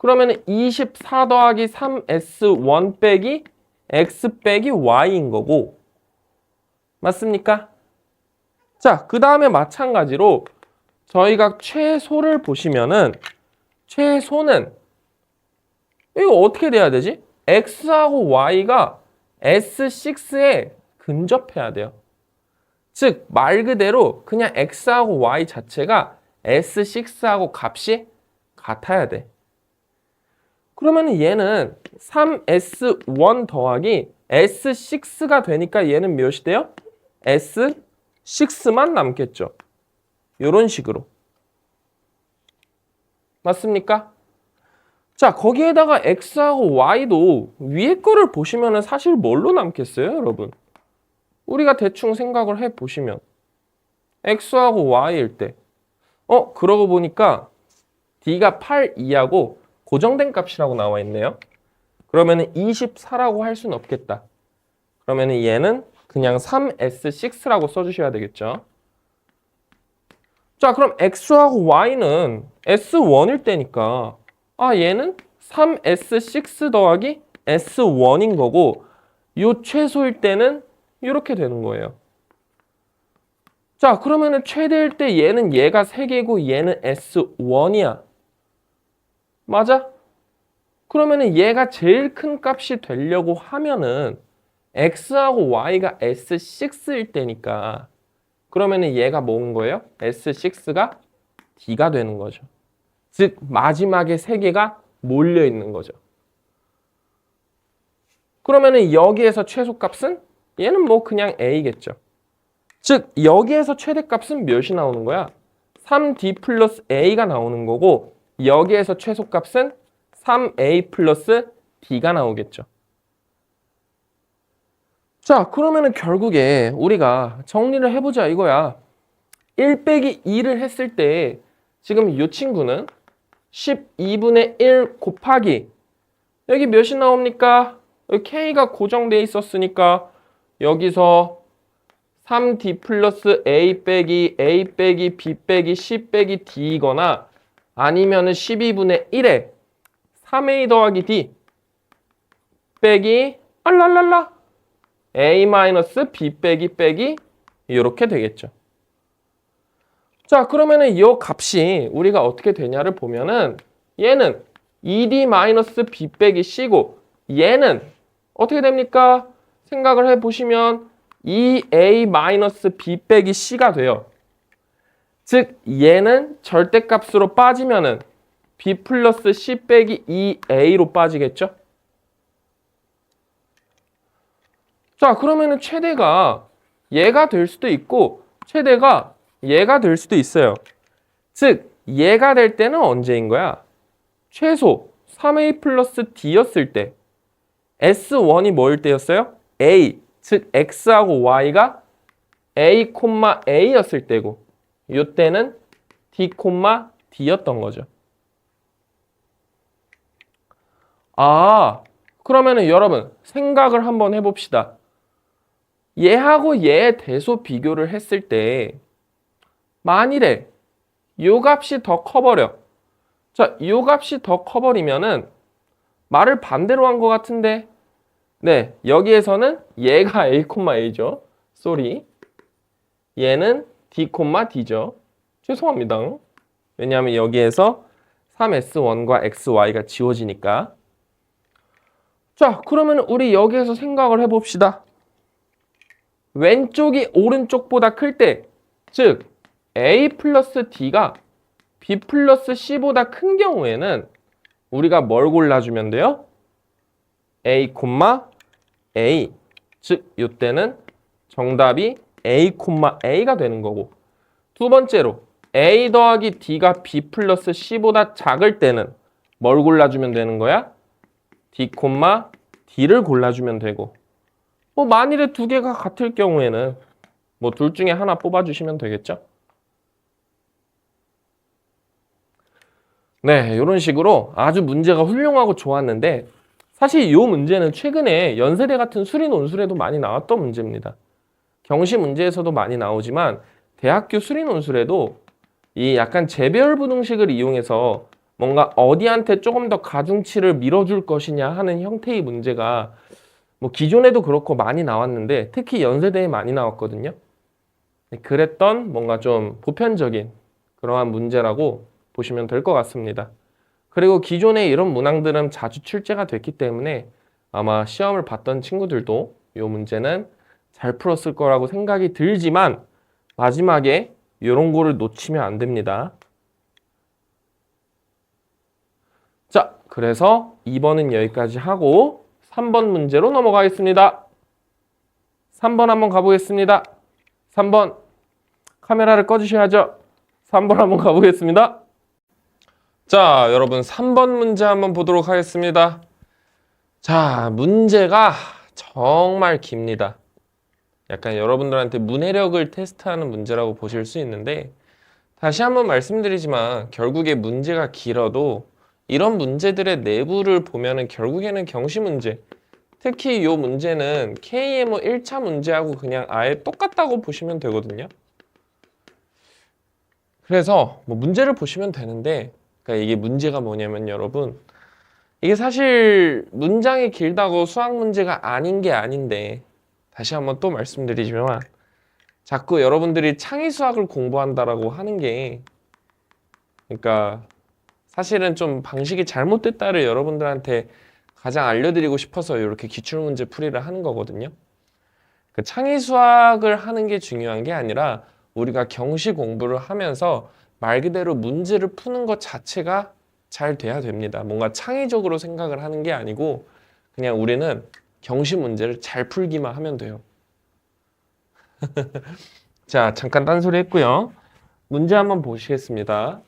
Speaker 1: 그러면은 24 더하기 3S1 빼기 X 빼기 Y인 거고. 맞습니까? 자, 그 다음에 마찬가지로 저희가 최소를 보시면은 최소는 이거 어떻게 돼야 되지? X하고 Y가 S6에 근접해야 돼요. 즉, 말 그대로 그냥 X하고 Y 자체가 S6하고 값이 같아야 돼. 그러면 얘는 3S1 더하기 S6가 되니까 얘는 몇이 돼요? S6만 남겠죠. 이런 식으로. 맞습니까? 자, 거기에다가 X하고 Y도 위에 거를 보시면 사실 뭘로 남겠어요, 여러분? 우리가 대충 생각을 해보시면 X하고 Y일 때 그러고 보니까 D가 8, 2하고 고정된 값이라고 나와 있네요. 그러면 24라고 할 수는 없겠다. 그러면 얘는 그냥 3S6라고 써주셔야 되겠죠. 자, 그럼 X하고 Y는 S1일 때니까 얘는 3S6 더하기 S1인 거고 요 최소일 때는 이렇게 되는 거예요. 자, 그러면은 최대일 때 얘는 얘가 3개고 얘는 S1이야. 맞아? 그러면은 얘가 제일 큰 값이 되려고 하면은 X하고 Y가 S6일 때니까 그러면은 얘가 뭐인 거예요? S6가 D가 되는 거죠. 즉 마지막에 3개가 몰려 있는 거죠. 그러면은 여기에서 최소값은 얘는 뭐 그냥 A겠죠. 즉 여기에서 최대값은 몇이 나오는 거야? 3D 플러스 A가 나오는 거고 여기에서 최소값은 3A 플러스 D가 나오겠죠. 자, 그러면은 결국에 우리가 정리를 해보자 이거야. 1 빼기 2를 했을 때 지금 이 친구는 12분의 1 곱하기 여기 몇이 나옵니까? 여기 K가 고정돼 있었으니까 여기서 3D 플러스 A 빼기 B 빼기 C 빼기 D이거나 아니면은 12분의 1에 3A 더하기 D 빼기 알랄랄라 A 마이너스 B 빼기 이렇게 되겠죠. 자, 그러면은 이 값이 우리가 어떻게 되냐를 보면은 얘는 2D 마이너스 B 빼기 C고 얘는 어떻게 됩니까? 생각을 해보시면 2A 마이너스 B 빼기 C가 돼요. 즉 얘는 절대값으로 빠지면은 B 플러스 C 빼기 2A로 빠지겠죠? 자, 그러면은 최대가 얘가 될 수도 있고 최대가 얘가 될 수도 있어요. 즉 얘가 될 때는 언제인 거야? 최소 3A 플러스 D였을 때 S1이 뭐일 때였어요? A, 즉 X하고 Y가 A, A였을 때고 이때는 D, D였던 거죠. 그러면은 여러분 생각을 한번 해봅시다. 얘하고 얘의 대소 비교를 했을 때 만일에 요 값이 더 커버려. 자, 요 값이 더 커버리면은 말을 반대로 한 것 같은데 네, 여기에서는 얘가 A, A죠. 쏘리. 얘는 D, D죠. 죄송합니다. 왜냐하면 여기에서 3S1과 XY가 지워지니까. 자, 그러면 우리 여기에서 생각을 해봅시다. 왼쪽이 오른쪽보다 클 때, 즉 A 플러스 D가 B 플러스 C보다 큰 경우에는 우리가 뭘 골라주면 돼요? A, A. 즉 이때는 정답이 A, A가 되는 거고 두 번째로 A 더하기 D가 B 플러스 C보다 작을 때는 뭘 골라주면 되는 거야? D, D를 골라주면 되고 뭐 만일에 두 개가 같을 경우에는 뭐 둘 중에 하나 뽑아주시면 되겠죠? 네, 이런 식으로 아주 문제가 훌륭하고 좋았는데 사실 이 문제는 최근에 연세대 같은 수리 논술에도 많이 나왔던 문제입니다. 경시 문제에서도 많이 나오지만 대학교 수리 논술에도 이 약간 재별 부등식을 이용해서 뭔가 어디한테 조금 더 가중치를 밀어줄 것이냐 하는 형태의 문제가 뭐 기존에도 그렇고 많이 나왔는데 특히 연세대에 많이 나왔거든요. 그랬던 뭔가 좀 보편적인 그러한 문제라고 보시면 될 것 같습니다. 그리고 기존에 이런 문항들은 자주 출제가 됐기 때문에 아마 시험을 봤던 친구들도 이 문제는 잘 풀었을 거라고 생각이 들지만 마지막에 이런 거를 놓치면 안 됩니다. 자, 그래서 2번은 여기까지 하고 3번 문제로 넘어가겠습니다. 3번 한번 가보겠습니다. 3번 카메라를 꺼주셔야죠. 3번 한번 가보겠습니다. 자, 여러분 3번 문제 한번 보도록 하겠습니다. 자, 문제가 정말 깁니다. 약간 여러분들한테 문해력을 테스트하는 문제라고 보실 수 있는데 다시 한번 말씀드리지만 결국에 문제가 길어도 이런 문제들의 내부를 보면은 결국에는 경시 문제, 특히 이 문제는 KMO 1차 문제하고 그냥 아예 똑같다고 보시면 되거든요. 그래서 뭐 문제를 보시면 되는데 그러니까 이게 문제가 뭐냐면 여러분 이게 사실 문장이 길다고 수학 문제가 아닌 게 아닌데 다시 한번 또 말씀드리지만 자꾸 여러분들이 창의 수학을 공부한다라고 하는 게 그러니까 사실은 좀 방식이 잘못됐다를 여러분들한테 가장 알려드리고 싶어서 이렇게 기출문제 풀이를 하는 거거든요. 그 창의 수학을 하는 게 중요한 게 아니라 우리가 경시 공부를 하면서 말 그대로 문제를 푸는 것 자체가 잘 돼야 됩니다. 뭔가 창의적으로 생각을 하는 게 아니고 그냥 우리는 경시 문제를 잘 풀기만 하면 돼요. 자, 잠깐 딴소리 했고요. 문제 한번 보시겠습니다.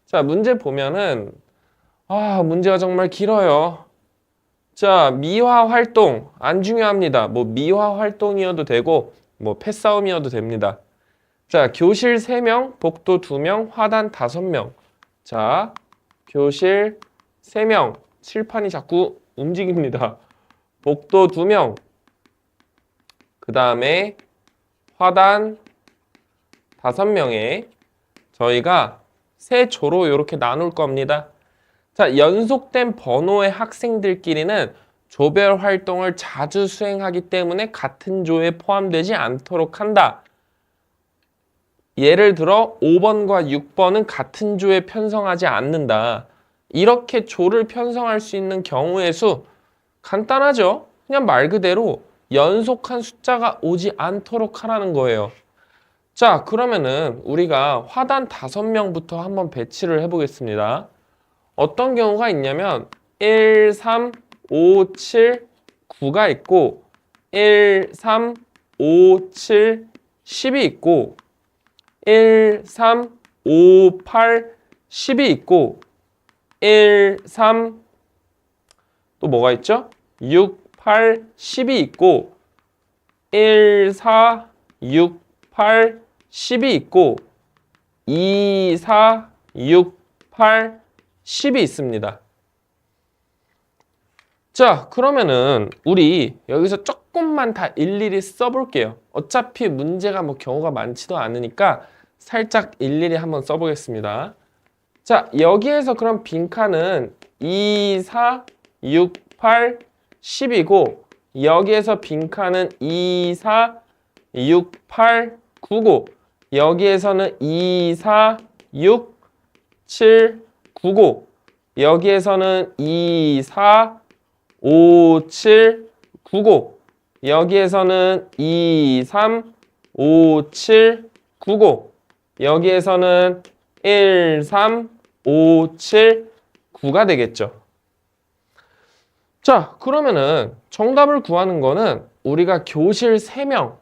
Speaker 1: 자, 문제 보면은 문제가 정말 길어요. 자, 미화 활동 안 중요합니다. 뭐 미화 활동이어도 되고 뭐 패싸움이어도 됩니다. 자, 교실 3명, 복도 2명, 화단 5명. 자, 교실 3명, 칠판이 자꾸 움직입니다. 복도 2명, 그 다음에 화단 5명에 저희가 세 조로 이렇게 나눌 겁니다. 자, 연속된 번호의 학생들끼리는 조별 활동을 자주 수행하기 때문에 같은 조에 포함되지 않도록 한다. 예를 들어 5번과 6번은 같은 조에 편성하지 않는다. 이렇게 조를 편성할 수 있는 경우의 수 간단하죠? 그냥 말 그대로 연속한 숫자가 오지 않도록 하라는 거예요. 자, 그러면은 우리가 화단 5명부터 한번 배치를 해보겠습니다. 어떤 경우가 있냐면 1, 3, 5, 7, 9가 있고 1, 3, 5, 7, 10이 있고 1, 3, 5, 8, 10이 있고 1, 3, 또 뭐가 있죠? 6, 8, 10이 있고 1, 4, 6, 8, 10이 있고 2, 4, 6, 8, 10이 있습니다. 자, 그러면은 우리 여기서 조금만 다 일일이 써볼게요. 어차피 문제가 뭐 경우가 많지도 않으니까 살짝 일일이 한번 써보겠습니다. 자, 여기에서 그럼 빈칸은 2, 4, 6, 8, 10이고 여기에서 빈칸은 2, 4, 6, 8, 9고 여기에서는 2, 4, 6, 7, 9고 여기에서는 2, 4, 5, 7, 9고 여기에서는 2, 3, 5, 7, 9고 여기에서는 1, 3, 5, 7, 9가 되겠죠. 자, 그러면은 정답을 구하는 거는 우리가 교실 3명.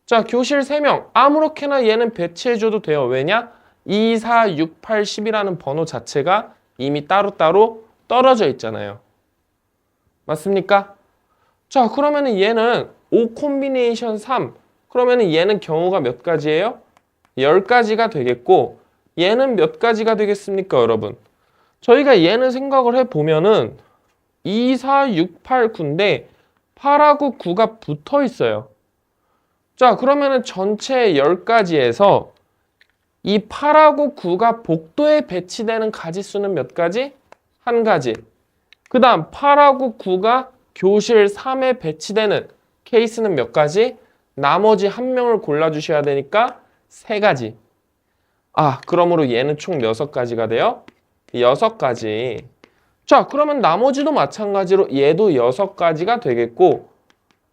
Speaker 1: 자, 교실 3명. 아무렇게나 얘는 배치해줘도 돼요. 왜냐? 2, 4, 6, 8, 10이라는 번호 자체가 이미 따로따로 떨어져 있잖아요. 맞습니까? 자, 그러면은 얘는 5 콤비네이션 3. 그러면은 얘는 경우가 몇 가지예요? 10가지가 되겠고 얘는 몇 가지가 되겠습니까, 여러분? 저희가 얘는 생각을 해보면은 2, 4, 6, 8, 9인데 8하고 9가 붙어 있어요. 자, 그러면은 전체 10가지에서 이 8하고 9가 복도에 배치되는 가지수는 몇 가지? 한 가지. 그 다음 8하고 9가 교실 3에 배치되는 케이스는 몇 가지? 나머지 한 명을 골라주셔야 되니까 세 가지. 아, 그러므로 얘는 총 몇 가지가 돼요? 6가지. 자, 그러면 나머지도 마찬가지로 얘도 6가지가 되겠고,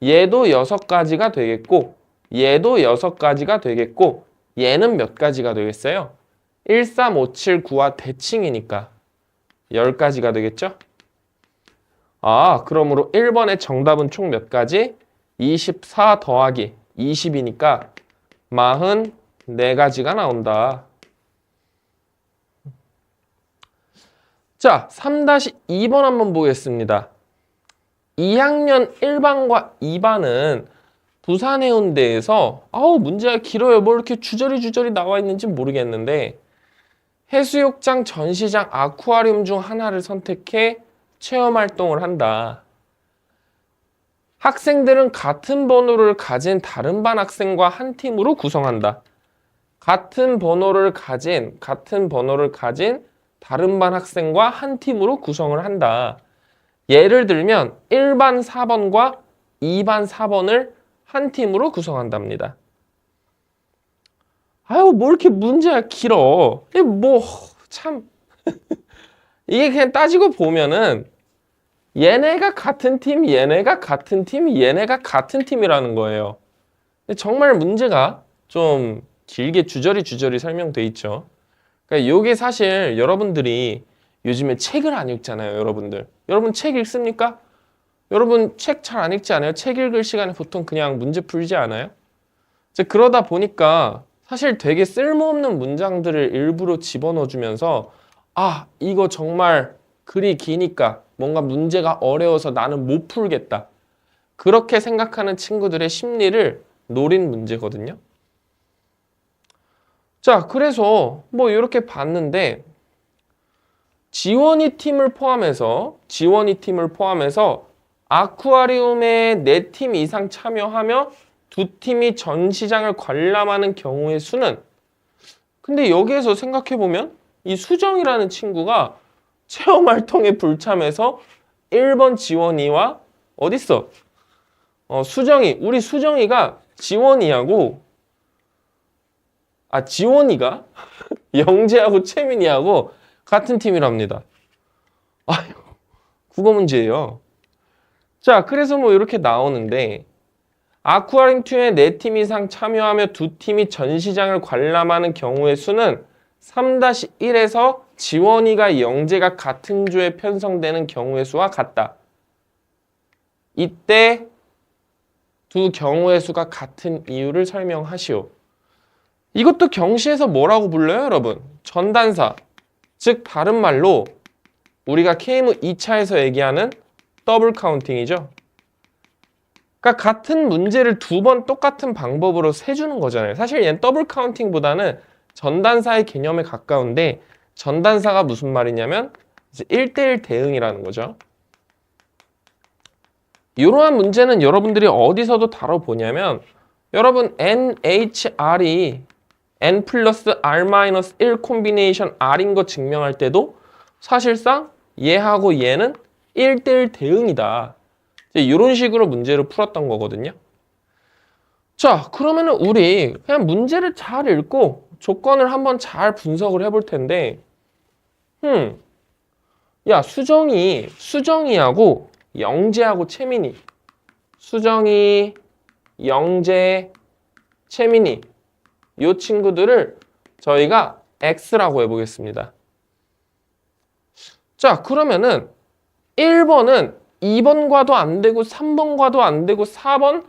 Speaker 1: 얘도 6가지가 되겠고, 얘도 6가지가 되겠고, 얘는 몇 가지가 되겠어요? 1, 3, 5, 7, 9와 대칭이니까 10가지가 되겠죠? 아, 그러므로 1번의 정답은 총 몇 가지? 24 더하기 20이니까 44가지가 나온다. 자, 3-2번 한번 보겠습니다. 2학년 1반과 2반은 부산해운대에서 문제가 길어요. 뭐 이렇게 주저리 나와 있는지 모르겠는데 해수욕장, 전시장, 아쿠아리움 중 하나를 선택해 체험활동을 한다. 학생들은 같은 번호를 가진 다른 반 학생과 한 팀으로 구성한다. 같은 번호를 가진 다른 반 학생과 한 팀으로 구성을 한다. 예를 들면 1반 4번과 2반 4번을 한 팀으로 구성한답니다. 뭐 이렇게 문제가 길어. 참. 이게 그냥 따지고 보면은 얘네가 같은 팀, 얘네가 같은 팀, 얘네가 같은 팀이라는 거예요. 근데 정말 문제가 좀 길게 주저리 설명돼 있죠. 그러니까 이게 사실 여러분들이 요즘에 책을 안 읽잖아요, 여러분들. 여러분 책 읽습니까? 여러분 책 잘 안 읽지 않아요? 책 읽을 시간에 보통 그냥 문제 풀지 않아요? 그러다 보니까 사실 되게 쓸모없는 문장들을 일부러 집어넣어주면서 이거 정말 글이 기니까 뭔가 문제가 어려워서 나는 못 풀겠다. 그렇게 생각하는 친구들의 심리를 노린 문제거든요. 자, 그래서 이렇게 봤는데 지원이 팀을 포함해서 아쿠아리움에 4팀 이상 참여하며 2팀이 전시장을 관람하는 경우의 수는, 근데 여기에서 생각해보면 이 수정이라는 친구가 체험활동에 불참해서 1번 지원이와 어딨어? 수정이, 우리 수정이가 지원이하고 지원이가 영재하고 채민이하고 같은 팀이랍니다. 국어 문제예요. 자, 그래서 이렇게 나오는데 아쿠아리움 2에 4팀 이상 참여하며 2팀이 전시장을 관람하는 경우의 수는 3-1에서 지원이가 영재가 같은 조에 편성되는 경우의 수와 같다. 이때 두 경우의 수가 같은 이유를 설명하시오. 이것도 경시에서 뭐라고 불러요, 여러분? 전단사. 즉 다른 말로 우리가 KM 2차에서 얘기하는 더블 카운팅이죠. 그러니까 같은 문제를 2번 똑같은 방법으로 세주는 거잖아요. 사실 얘는 더블 카운팅보다는 전단사의 개념에 가까운데 전단사가 무슨 말이냐면 이제 1대1 대응이라는 거죠. 이러한 문제는 여러분들이 어디서도 다뤄보냐면 여러분 NHR이 N 플러스 R-1 콤비네이션 R인 거 증명할 때도 사실상 얘하고 얘는 1대1 대응이다. 이런 식으로 문제를 풀었던 거거든요. 자, 그러면은 우리 그냥 문제를 잘 읽고 조건을 한번 잘 분석을 해볼 텐데 야, 수정이하고 영재하고 채민이, 수정이, 영재, 채민이 이 친구들을 저희가 X라고 해보겠습니다. 자, 그러면은 1번은 2번과도 안 되고 3번과도 안 되고 4번,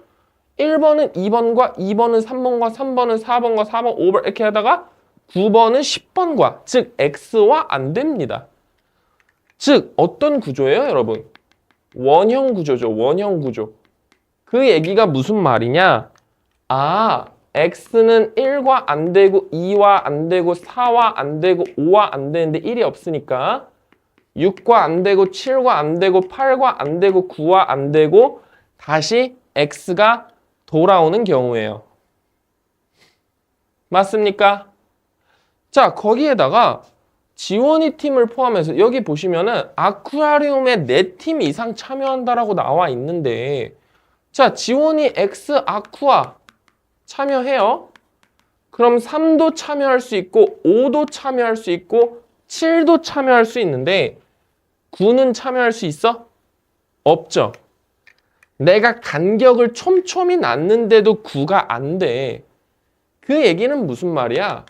Speaker 1: 1번은 2번과 2번은 3번과 3번은 4번과 4번, 5번 이렇게 하다가 9번은 10번과 즉 X와 안 됩니다. 즉 어떤 구조예요, 여러분? 원형 구조죠. 원형 구조. 그 얘기가 무슨 말이냐? X는 1과 안 되고 2와 안 되고 4와 안 되고 5와 안 되는데 1이 없으니까 6과 안 되고 7과 안 되고 8과 안 되고 9와 안 되고 다시 X가 돌아오는 경우예요. 맞습니까? 자, 거기에다가 지원이 팀을 포함해서 여기 보시면은 아쿠아리움에 4팀 이상 참여한다라고 나와 있는데, 자, 지원이 X 아쿠아 참여해요. 그럼 3도 참여할 수 있고 5도 참여할 수 있고 7도 참여할 수 있는데 9는 참여할 수 있어? 없죠. 내가 간격을 촘촘히 놨는데도 9가 안 돼. 그 얘기는 무슨 말이야?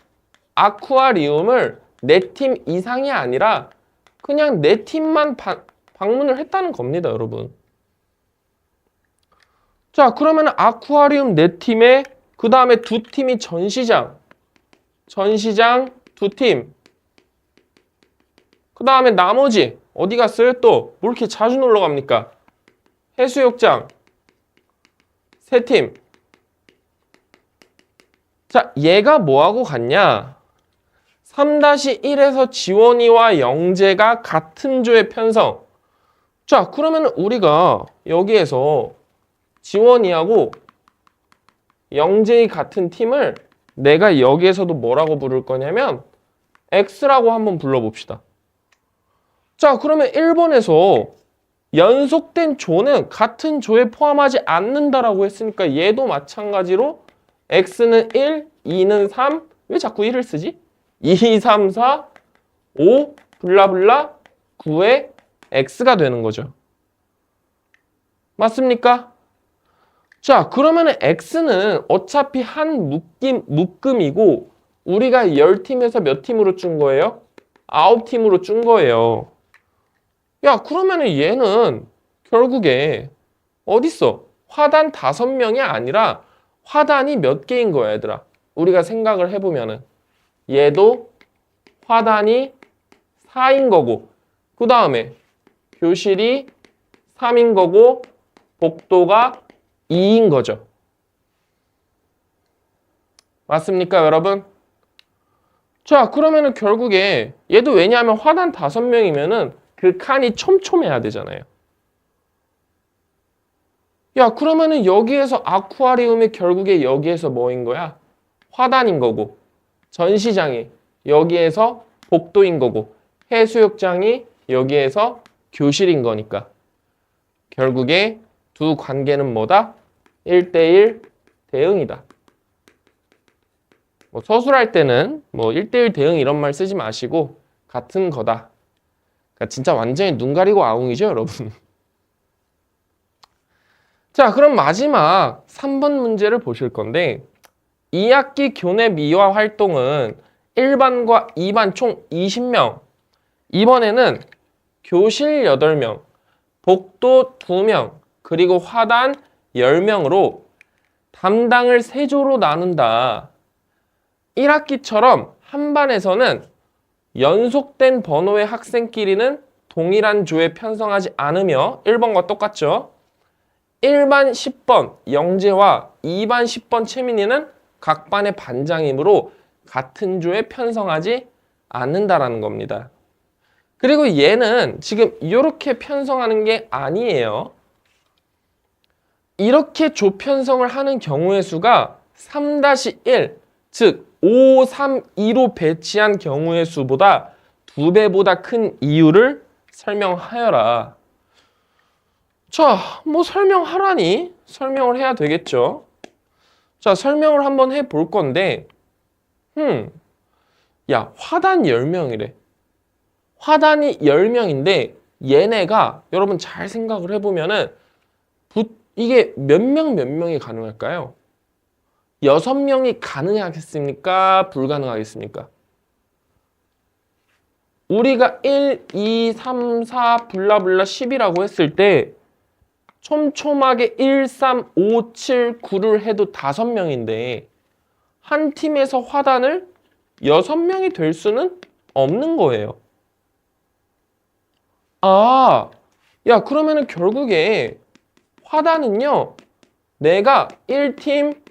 Speaker 1: 아쿠아리움을 4팀 이상이 아니라 그냥 4팀만 방문을 했다는 겁니다, 여러분. 자, 그러면 아쿠아리움 4팀에 그 다음에 2팀이 전시장 2팀. 그 다음에 나머지 어디 갔어요? 또 뭐 이렇게 자주 놀러 갑니까? 해수욕장 3팀. 자, 얘가 뭐하고 같냐? 3-1에서 지원이와 영재가 같은 조의 편성. 자, 그러면 우리가 여기에서 지원이하고 영재의 같은 팀을 내가 여기에서도 뭐라고 부를 거냐면 X라고 한번 불러봅시다. 자, 그러면 1번에서 연속된 조는 같은 조에 포함하지 않는다라고 했으니까 얘도 마찬가지로 X는 1, 2는 3. 왜 자꾸 1을 쓰지? 2, 3, 4, 5, 블라블라 9의 X가 되는 거죠. 맞습니까? 자, 그러면 X는 어차피 한 묶음이고 우리가 10팀에서 몇 팀으로 준 거예요? 9팀으로 준 거예요. 야, 그러면 얘는 결국에 어딨어? 화단 5명이 아니라 화단이 몇 개인 거야, 얘들아? 우리가 생각을 해보면은 얘도 화단이 4인 거고 그 다음에 교실이 3인 거고 복도가 2인 거죠. 맞습니까, 여러분? 자, 그러면은 결국에 얘도 왜냐하면 화단 5명이면은 그 칸이 촘촘해야 되잖아요. 야, 그러면은 여기에서 아쿠아리움이 결국에 여기에서 뭐인 거야? 화단인 거고 전시장이 여기에서 복도인 거고 해수욕장이 여기에서 교실인 거니까 결국에 두 관계는 뭐다? 1대1 대응이다. 뭐 서술할 때는 뭐 1대1 대응 이런 말 쓰지 마시고 같은 거다. 그러니까 진짜 완전히 눈 가리고 아웅이죠, 여러분. 자, 그럼 마지막 3번 문제를 보실 건데 2학기 교내 미화 활동은 1반과 2반 총 20명. 이번에는 교실 8명, 복도 2명, 그리고 화단 10명으로 담당을 3조로 나눈다. 1학기처럼 한 반에서는 연속된 번호의 학생끼리는 동일한 조에 편성하지 않으며 1번과 똑같죠. 1반 10번 영재와 2반 10번 채민이는 각 반의 반장이므로 같은 조에 편성하지 않는다라는 겁니다. 그리고 얘는 지금 이렇게 편성하는 게 아니에요. 이렇게 조 편성을 하는 경우의 수가 3-1, 즉 5, 3, 2로 배치한 경우의 수보다 2배보다 큰 이유를 설명하여라. 자, 뭐 설명하라니? 설명을 해야 되겠죠. 자, 설명을 한번 해볼 건데 야, 화단 10명이래. 화단이 10명인데 얘네가 여러분 잘 생각을 해보면은 이게 몇 명이 가능할까요? 6명이 가능하겠습니까? 불가능하겠습니까? 우리가 1, 2, 3, 4 블라블라 10이라고 했을 때 촘촘하게 1, 3, 5, 7, 9를 해도 5명인데 한 팀에서 화단을 6명이 될 수는 없는 거예요. 아, 야, 그러면은 결국에 화단은요, 내가 1팀,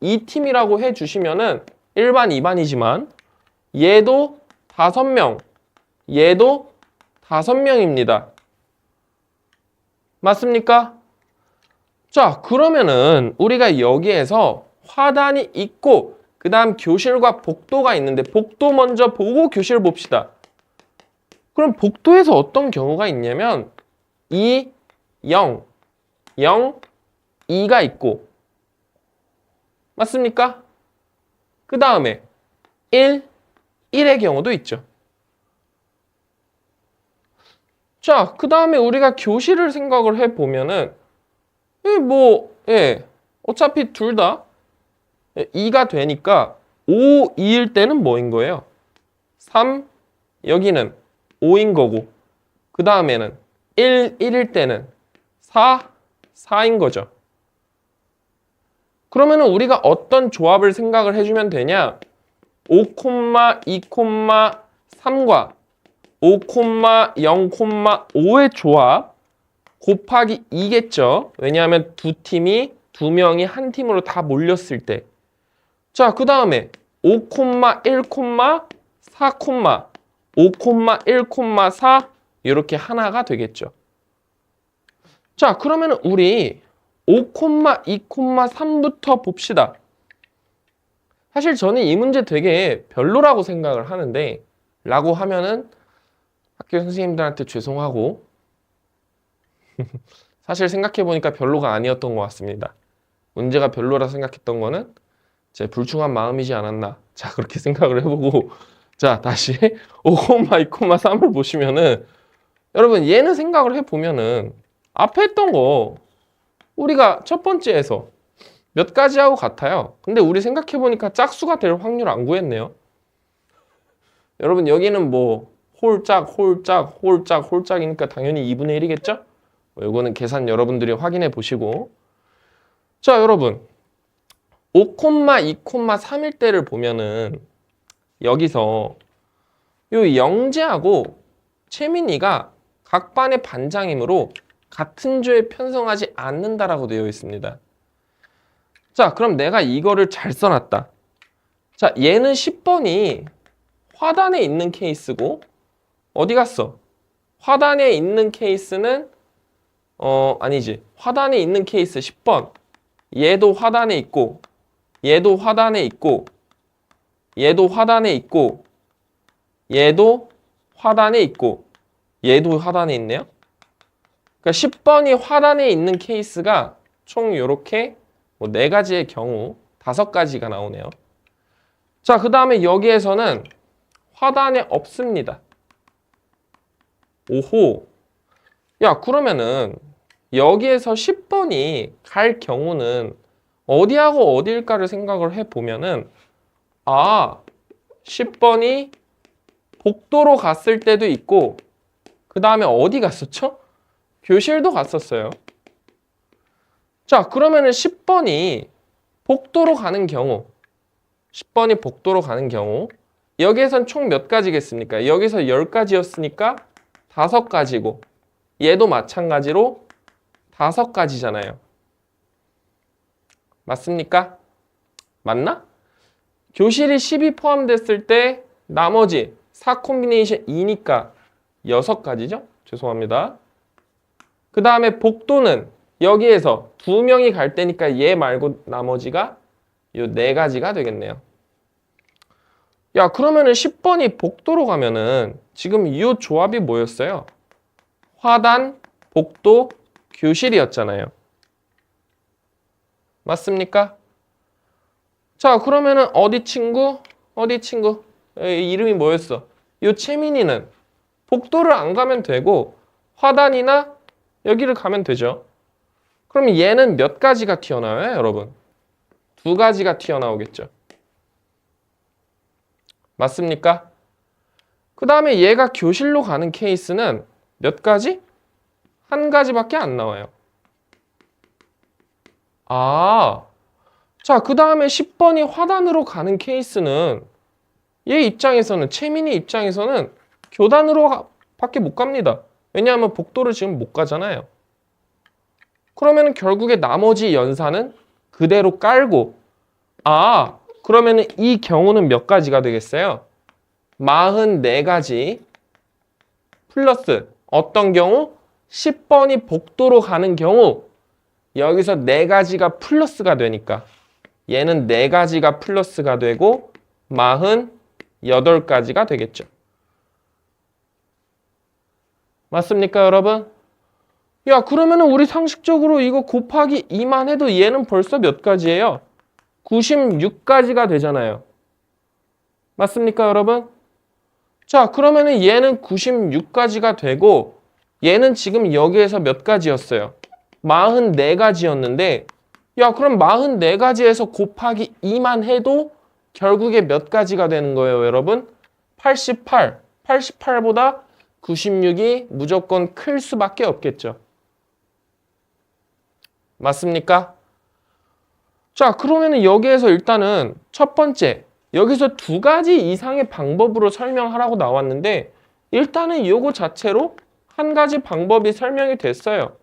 Speaker 1: 2팀이라고 해주시면은 1반, 2반이지만 얘도 5명, 얘도 5명입니다. 맞습니까? 자, 그러면은 우리가 여기에서 화단이 있고 그 다음 교실과 복도가 있는데 복도 먼저 보고 교실 봅시다. 그럼 복도에서 어떤 경우가 있냐면 2, 0, 0, 2가 있고 맞습니까? 그 다음에 1, 1의 경우도 있죠. 자, 그 다음에 우리가 교실을 생각을 해보면은 어차피 둘 다 2가 되니까 5, 2일 때는 뭐인 거예요? 3, 여기는 5인 거고 그 다음에는 1, 1일 때는 4, 4인 거죠. 그러면은 우리가 어떤 조합을 생각을 해주면 되냐? 5, 2, 3과 5, 0, 5의 조합 곱하기 2겠죠. 왜냐하면 두 팀이 두 명이 한 팀으로 다 몰렸을 때. 자, 그 다음에 5, 1, 4, 5, 1, 4 이렇게 하나가 되겠죠. 자, 그러면 우리 5, 2, 3부터 봅시다. 사실 저는 이 문제 되게 별로라고 생각을 하는데 라고 하면은 학교 선생님들한테 죄송하고 사실 생각해보니까 별로가 아니었던 것 같습니다. 문제가 별로라 생각했던 거는 제 불충한 마음이지 않았나. 자, 그렇게 생각을 해보고 자, 다시 5, 2, 3을 보시면은 여러분 얘는 생각을 해보면은 앞에 했던 거 우리가 첫 번째에서 몇 가지하고 같아요. 근데 우리 생각해보니까 짝수가 될 확률 안 구했네요. 여러분 여기는 뭐 홀짝, 홀짝이니까 당연히 2분의 1이겠죠? 이거는 계산 여러분들이 확인해 보시고 자, 여러분 5, 2, 3일 때를 보면은 여기서 요 영재하고 채민이가 각 반의 반장이므로 같은 조에 편성하지 않는다라고 되어 있습니다. 자, 그럼 내가 이거를 잘 써놨다. 자, 얘는 10번이 화단에 있는 케이스고 어디 갔어? 화단에 있는 케이스는 아니지. 화단에 있는 케이스 10번. 얘도 화단에 있고 얘도 화단에 있고 얘도 화단에 있고 얘도 화단에 있고 얘도 화단에 있네요. 그러니까 10번이 화단에 있는 케이스가 총 이렇게 뭐 4가지의 경우 5가지가 나오네요. 자, 그 다음에 여기에서는 화단에 없습니다. 오호. 야, 그러면은 여기에서 10번이 갈 경우는 어디하고 어디일까를 생각을 해보면은 10번이 복도로 갔을 때도 있고 그 다음에 어디 갔었죠? 교실도 갔었어요. 자, 그러면은 10번이 복도로 가는 경우 10번이 복도로 가는 경우 여기에선 총 몇 가지겠습니까? 여기서 10가지였으니까 5가지고 얘도 마찬가지로 5가지잖아요. 맞습니까? 맞나? 교실이 10이 포함됐을 때 나머지 4 콤비네이션 2니까 6가지죠? 죄송합니다. 그 다음에 복도는 여기에서 2명이 갈 때니까 얘 말고 나머지가 요 4가지가 되겠네요. 야, 그러면은 10번이 복도로 가면은 지금 이 조합이 뭐였어요? 화단, 복도, 교실이었잖아요. 맞습니까? 자, 그러면은 어디 친구? 이름이 뭐였어? 요 채민이는 복도를 안 가면 되고 화단이나 여기를 가면 되죠. 그럼 얘는 몇 가지가 튀어나와요, 여러분? 2가지가 튀어나오겠죠. 맞습니까? 그 다음에 얘가 교실로 가는 케이스는 몇 가지? 1가지밖에 안 나와요. 자, 그 다음에 10번이 화단으로 가는 케이스는 얘 입장에서는, 채민이 입장에서는 교단으로 밖에 못 갑니다. 왜냐하면 복도를 지금 못 가잖아요. 그러면 결국에 나머지 연산은 그대로 깔고 그러면 이 경우는 몇 가지가 되겠어요? 44가지 플러스 어떤 경우? 10번이 복도로 가는 경우 여기서 4가지가 플러스가 되니까 얘는 4가지가 플러스가 되고 48가지가 되겠죠. 맞습니까, 여러분? 야, 그러면은 우리 상식적으로 이거 곱하기 2만 해도 얘는 벌써 몇 가지예요? 96가지가 되잖아요. 맞습니까, 여러분? 자, 그러면은 얘는 96가지가 되고 얘는 지금 여기에서 몇 가지였어요? 44가지였는데 야, 그럼 44가지에서 곱하기 2만 해도 결국에 몇 가지가 되는 거예요, 여러분? 88. 88보다 96이 무조건 클 수밖에 없겠죠. 맞습니까? 자, 그러면은 여기에서 일단은 첫 번째, 여기서 2가지 이상의 방법으로 설명하라고 나왔는데 일단은 이거 자체로 한 가지 방법이 설명이 됐어요.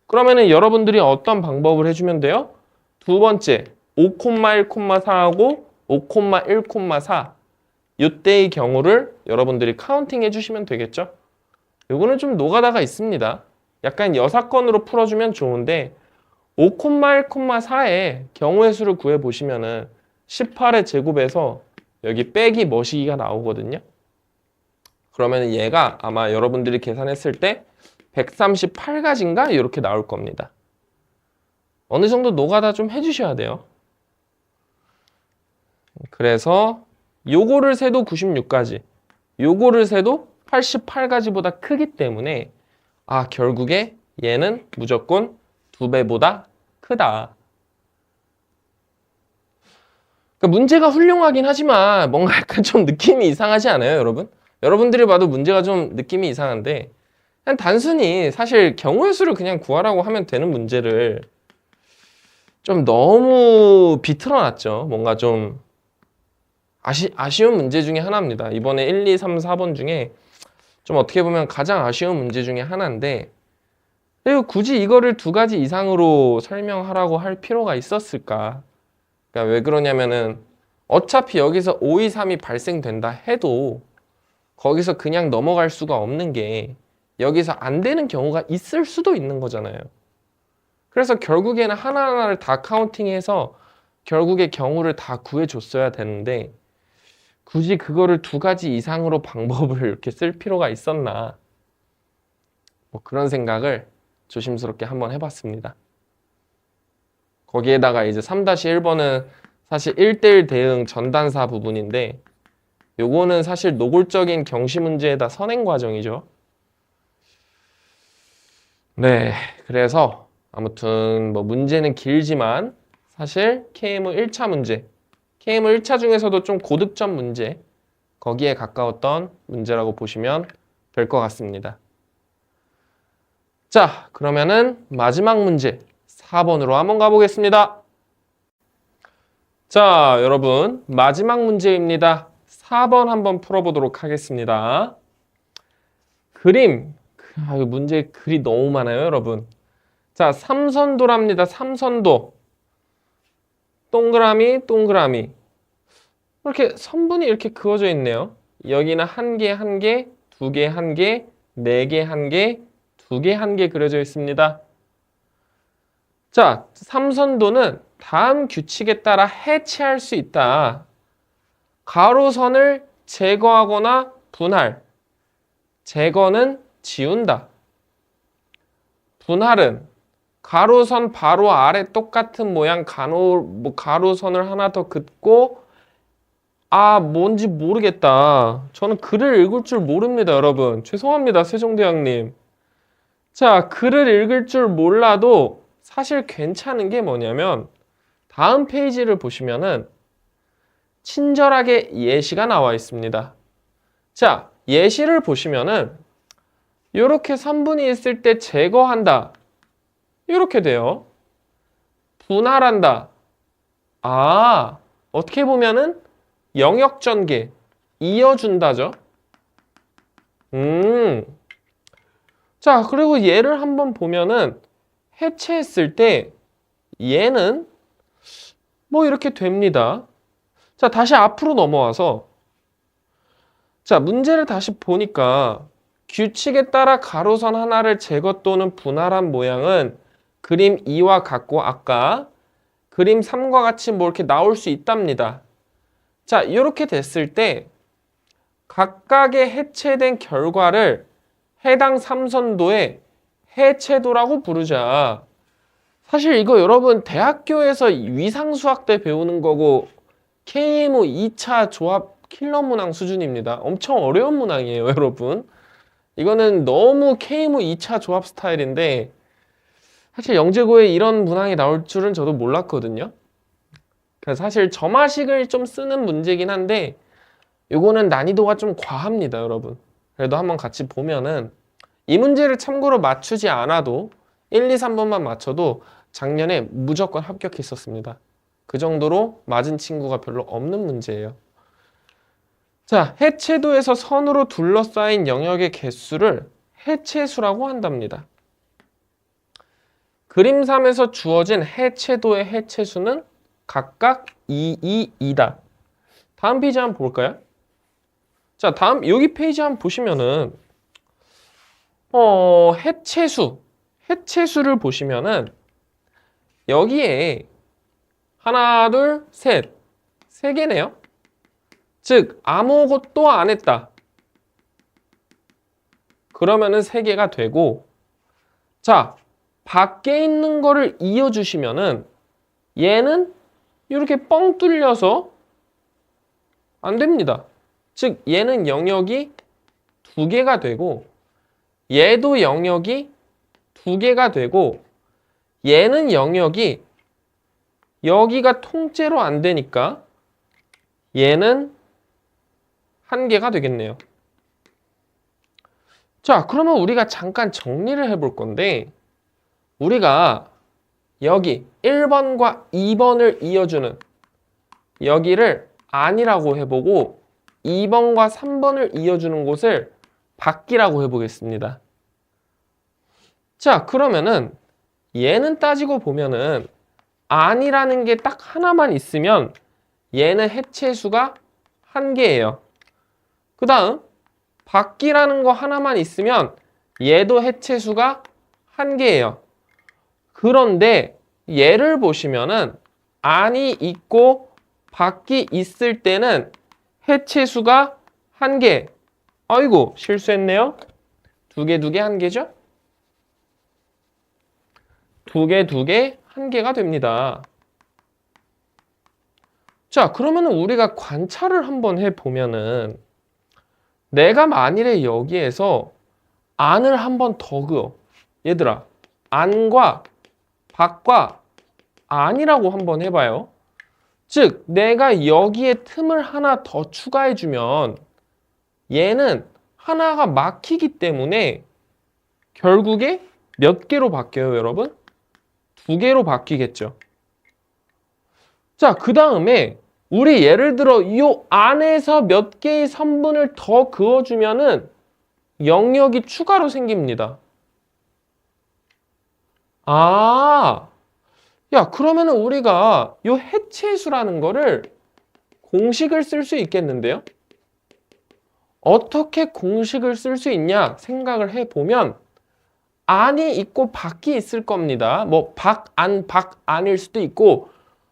Speaker 1: 그러면은 여러분들이 어떤 방법을 해주면 돼요? 두 번째, 5,1,4하고 5,1,4 이때의 경우를 여러분들이 카운팅 해주시면 되겠죠? 요거는 좀 노가다가 있습니다. 약간 여사건으로 풀어주면 좋은데 5,1,4의 경우의 수를 구해보시면은 18의 제곱에서 여기 빼기 머시기가 나오거든요. 그러면 얘가 아마 여러분들이 계산했을 때 138가지인가? 이렇게 나올 겁니다. 어느 정도 노가다 좀 해주셔야 돼요. 그래서 요거를 세도 96가지, 요거를 세도 88가지보다 크기 때문에 결국에 얘는 무조건 2배보다 크다. 그러니까 문제가 훌륭하긴 하지만 뭔가 약간 좀 느낌이 이상하지 않아요, 여러분? 여러분들이 봐도 문제가 좀 느낌이 이상한데 그냥 단순히 사실 경우의 수를 그냥 구하라고 하면 되는 문제를 좀 너무 비틀어놨죠. 뭔가 좀 아쉬운 문제 중에 하나입니다. 이번에 1, 2, 3, 4번 중에 좀 어떻게 보면 가장 아쉬운 문제 중에 하나인데 그리고 굳이 이거를 2가지 이상으로 설명하라고 할 필요가 있었을까? 그러니까 왜 그러냐면은 어차피 여기서 5, 2, 3이 발생된다 해도 거기서 그냥 넘어갈 수가 없는 게 여기서 안 되는 경우가 있을 수도 있는 거잖아요. 그래서 결국에는 하나하나를 다 카운팅해서 결국에 경우를 다 구해줬어야 되는데 굳이 그거를 2가지 이상으로 방법을 이렇게 쓸 필요가 있었나 뭐 그런 생각을 조심스럽게 한번 해봤습니다. 거기에다가 이제 3-1번은 사실 1:1 대응 전단사 부분인데 요거는 사실 노골적인 경시 문제에다 선행 과정이죠. 네, 그래서 아무튼 뭐 문제는 길지만 사실 KM 1차 문제, KM 1차 중에서도 좀 고득점 문제, 거기에 가까웠던 문제라고 보시면 될 것 같습니다. 자, 그러면은 마지막 문제 4번으로 한번 가보겠습니다. 자, 여러분 마지막 문제입니다. 4번 한번 풀어보도록 하겠습니다. 그림, 문제 글이 너무 많아요, 여러분. 자, 삼선도랍니다. 삼선도. 동그라미, 동그라미. 이렇게 선분이 이렇게 그어져 있네요. 여기는 1개, 1개, 2개, 1개, 4개, 1개, 2개, 1개 그려져 있습니다. 자, 삼선도는 다음 규칙에 따라 해체할 수 있다. 가로선을 제거하거나 분할. 제거는 지운다. 분할은 가로선 바로 아래 똑같은 모양 가로선을 하나 더 긋고 뭔지 모르겠다. 저는 글을 읽을 줄 모릅니다, 여러분. 죄송합니다, 세종대왕님. 자, 글을 읽을 줄 몰라도 사실 괜찮은 게 뭐냐면 다음 페이지를 보시면은 친절하게 예시가 나와 있습니다. 자, 예시를 보시면은 이렇게 선분이 있을 때 제거한다. 이렇게 돼요. 분할한다. 어떻게 보면은 영역 전개, 이어준다죠. 자, 그리고 얘를 한번 보면은 해체했을 때 얘는 뭐 이렇게 됩니다. 자, 다시 앞으로 넘어와서 자, 문제를 다시 보니까 규칙에 따라 가로선 하나를 제거 또는 분할한 모양은 그림 2와 같고 아까 그림 3과 같이 뭐 이렇게 나올 수 있답니다. 자, 이렇게 됐을 때 각각의 해체된 결과를 해당 삼선도의 해체도라고 부르자. 사실 이거 여러분 대학교에서 위상수학 때 배우는 거고 KMO 2차 조합 킬러 문항 수준입니다. 엄청 어려운 문항이에요, 여러분. 이거는 너무 KMO 2차 조합 스타일인데 사실 영재고에 이런 문항이 나올 줄은 저도 몰랐거든요. 그래서 사실 점화식을 좀 쓰는 문제긴 한데 이거는 난이도가 좀 과합니다, 여러분. 그래도 한번 같이 보면은 이 문제를 참고로 맞추지 않아도 1, 2, 3번만 맞춰도 작년에 무조건 합격했었습니다. 그 정도로 맞은 친구가 별로 없는 문제예요. 자, 해체도에서 선으로 둘러싸인 영역의 개수를 해체수라고 한답니다. 그림 3에서 주어진 해체도의 해체수는 각각 2, 2, 2다. 다음 페이지 한번 볼까요? 자, 다음 여기 페이지 한번 보시면은 해체수를 보시면은 여기에 하나, 둘, 셋, 세 개네요. 즉 아무것도 안 했다. 그러면은 세 개가 되고, 자, 밖에 있는 거를 이어주시면은 얘는 이렇게 뻥 뚫려서 안 됩니다. 즉 얘는 영역이 두 개가 되고 얘도 영역이 두 개가 되고 얘는 영역이 여기가 통째로 안 되니까 얘는 한 개가 되겠네요. 자, 그러면 우리가 잠깐 정리를 해볼 건데 우리가 여기 1번과 2번을 이어주는 여기를 안이라고 해보고 2번과 3번을 이어주는 곳을 밖이라고 해보겠습니다. 자, 그러면은 얘는 따지고 보면은 안이라는 게 딱 하나만 있으면 얘는 해체수가 한 개예요. 그 다음 밖이라는 거 하나만 있으면 얘도 해체수가 한 개예요. 그런데 얘를 보시면은 안이 있고 밖이 있을 때는 해체수가 한 개. 아이고, 실수했네요. 두 개, 한 개죠? 두 개, 한 개가 됩니다. 자, 그러면은 우리가 관찰을 한번 해보면은 내가 만일에 여기에서 안을 한번 더 그어. 얘들아, 안과 밖과 안이라고 한번 해봐요. 즉, 내가 여기에 틈을 하나 더 추가해주면 얘는 하나가 막히기 때문에 결국에 몇 개로 바뀌어요, 여러분? 두 개로 바뀌겠죠. 자, 그 다음에 우리 예를 들어 이 안에서 몇 개의 선분을 더 그어주면은 영역이 추가로 생깁니다. 아, 야, 그러면은 우리가 이 해체수라는 거를 공식을 쓸 수 있겠는데요? 어떻게 공식을 쓸 수 있냐 생각을 해보면 안이 있고 밖이 있을 겁니다. 뭐 밖안일 수도 있고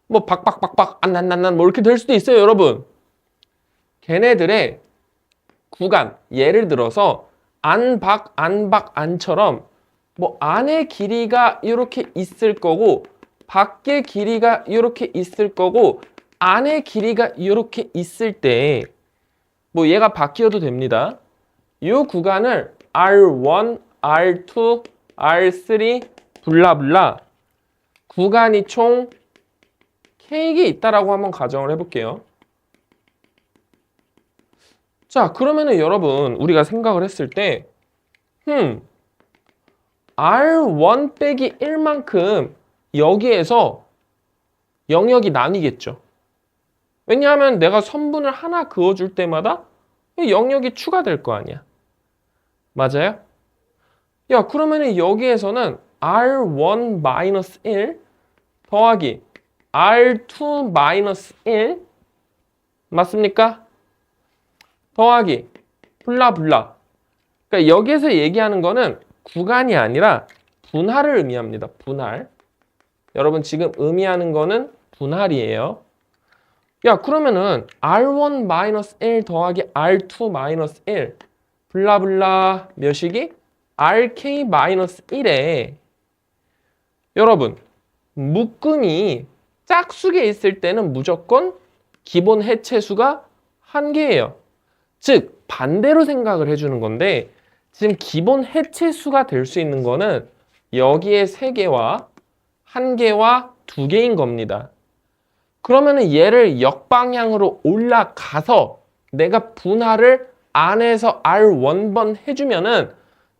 Speaker 1: 뭐 안 뭐 이렇게 될 수도 있어요, 여러분. 걔네들의 구간, 예를 들어서 안처럼 뭐 안의 길이가 이렇게 있을 거고 밖의 길이가 이렇게 있을 거고 안의 길이가 이렇게 있을 때 뭐 얘가 바뀌어도 됩니다. 이 구간을 R1, R2, R3 블라블라 구간이 총 K개 있다라고 한번 가정을 해볼게요. 자, 그러면은 여러분 우리가 생각을 했을 때 R1 빼기 1만큼 여기에서 영역이 나뉘겠죠. 왜냐하면 내가 선분을 하나 그어줄 때마다 영역이 추가될 거 아니야. 맞아요? 야, 그러면은 여기에서는 R1-1 더하기 R2-1 맞습니까? 더하기 블라블라. 그러니까 여기에서 얘기하는 거는 구간이 아니라 분할을 의미합니다. 분할. 여러분 지금 의미하는 거는 분할이에요. 야, 그러면은 R1-1 더하기 R2-1 블라블라 몇이기? RK-1에 여러분 묶음이 짝수에 있을 때는 무조건 기본 해체수가 1개예요. 즉 반대로 생각을 해주는 건데 지금 기본 해체수가 될 수 있는 거는 여기에 3개와 1개와 2개인 겁니다. 그러면은 얘를 역방향으로 올라가서 내가 분할을 안에서 R1번 해주면은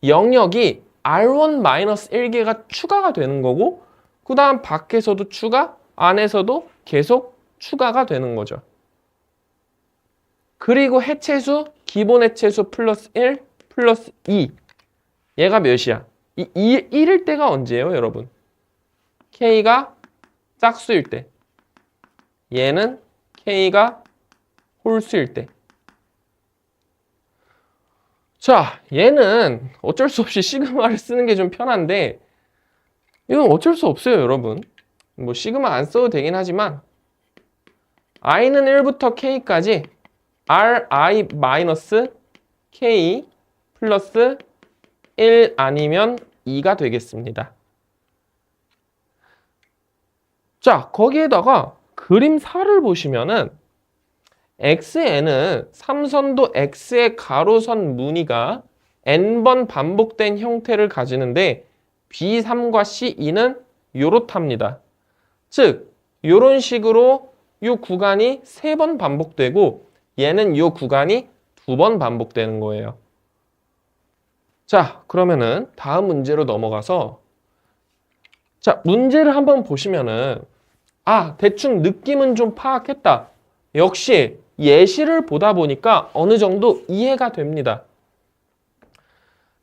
Speaker 1: 영역이 R1-1개가 추가가 되는 거고 그 다음 밖에서도 추가, 안에서도 계속 추가가 되는 거죠. 그리고 해체수, 기본 해체수 플러스 1, 플러스 2 얘가 몇이야? 이 1일 때가 언제예요, 여러분? K가 짝수일 때. 얘는 K가 홀수일 때. 자, 얘는 어쩔 수 없이 시그마를 쓰는 게 좀 편한데 이건 어쩔 수 없어요, 여러분. 뭐 시그마 안 써도 되긴 하지만 i는 1부터 k까지 ri-k 플러스 1 아니면 2가 되겠습니다. 자, 거기에다가 그림 4를 보시면은 xn은 삼선도 x의 가로선 무늬가 n번 반복된 형태를 가지는데 B3과 C2는 요렇답니다. 즉, 요런 식으로 이 구간이 3번 반복되고 얘는 이 구간이 2번 반복되는 거예요. 자, 그러면은 다음 문제로 넘어가서 자, 문제를 한번 보시면은 대충 느낌은 좀 파악했다. 역시 예시를 보다 보니까 어느 정도 이해가 됩니다.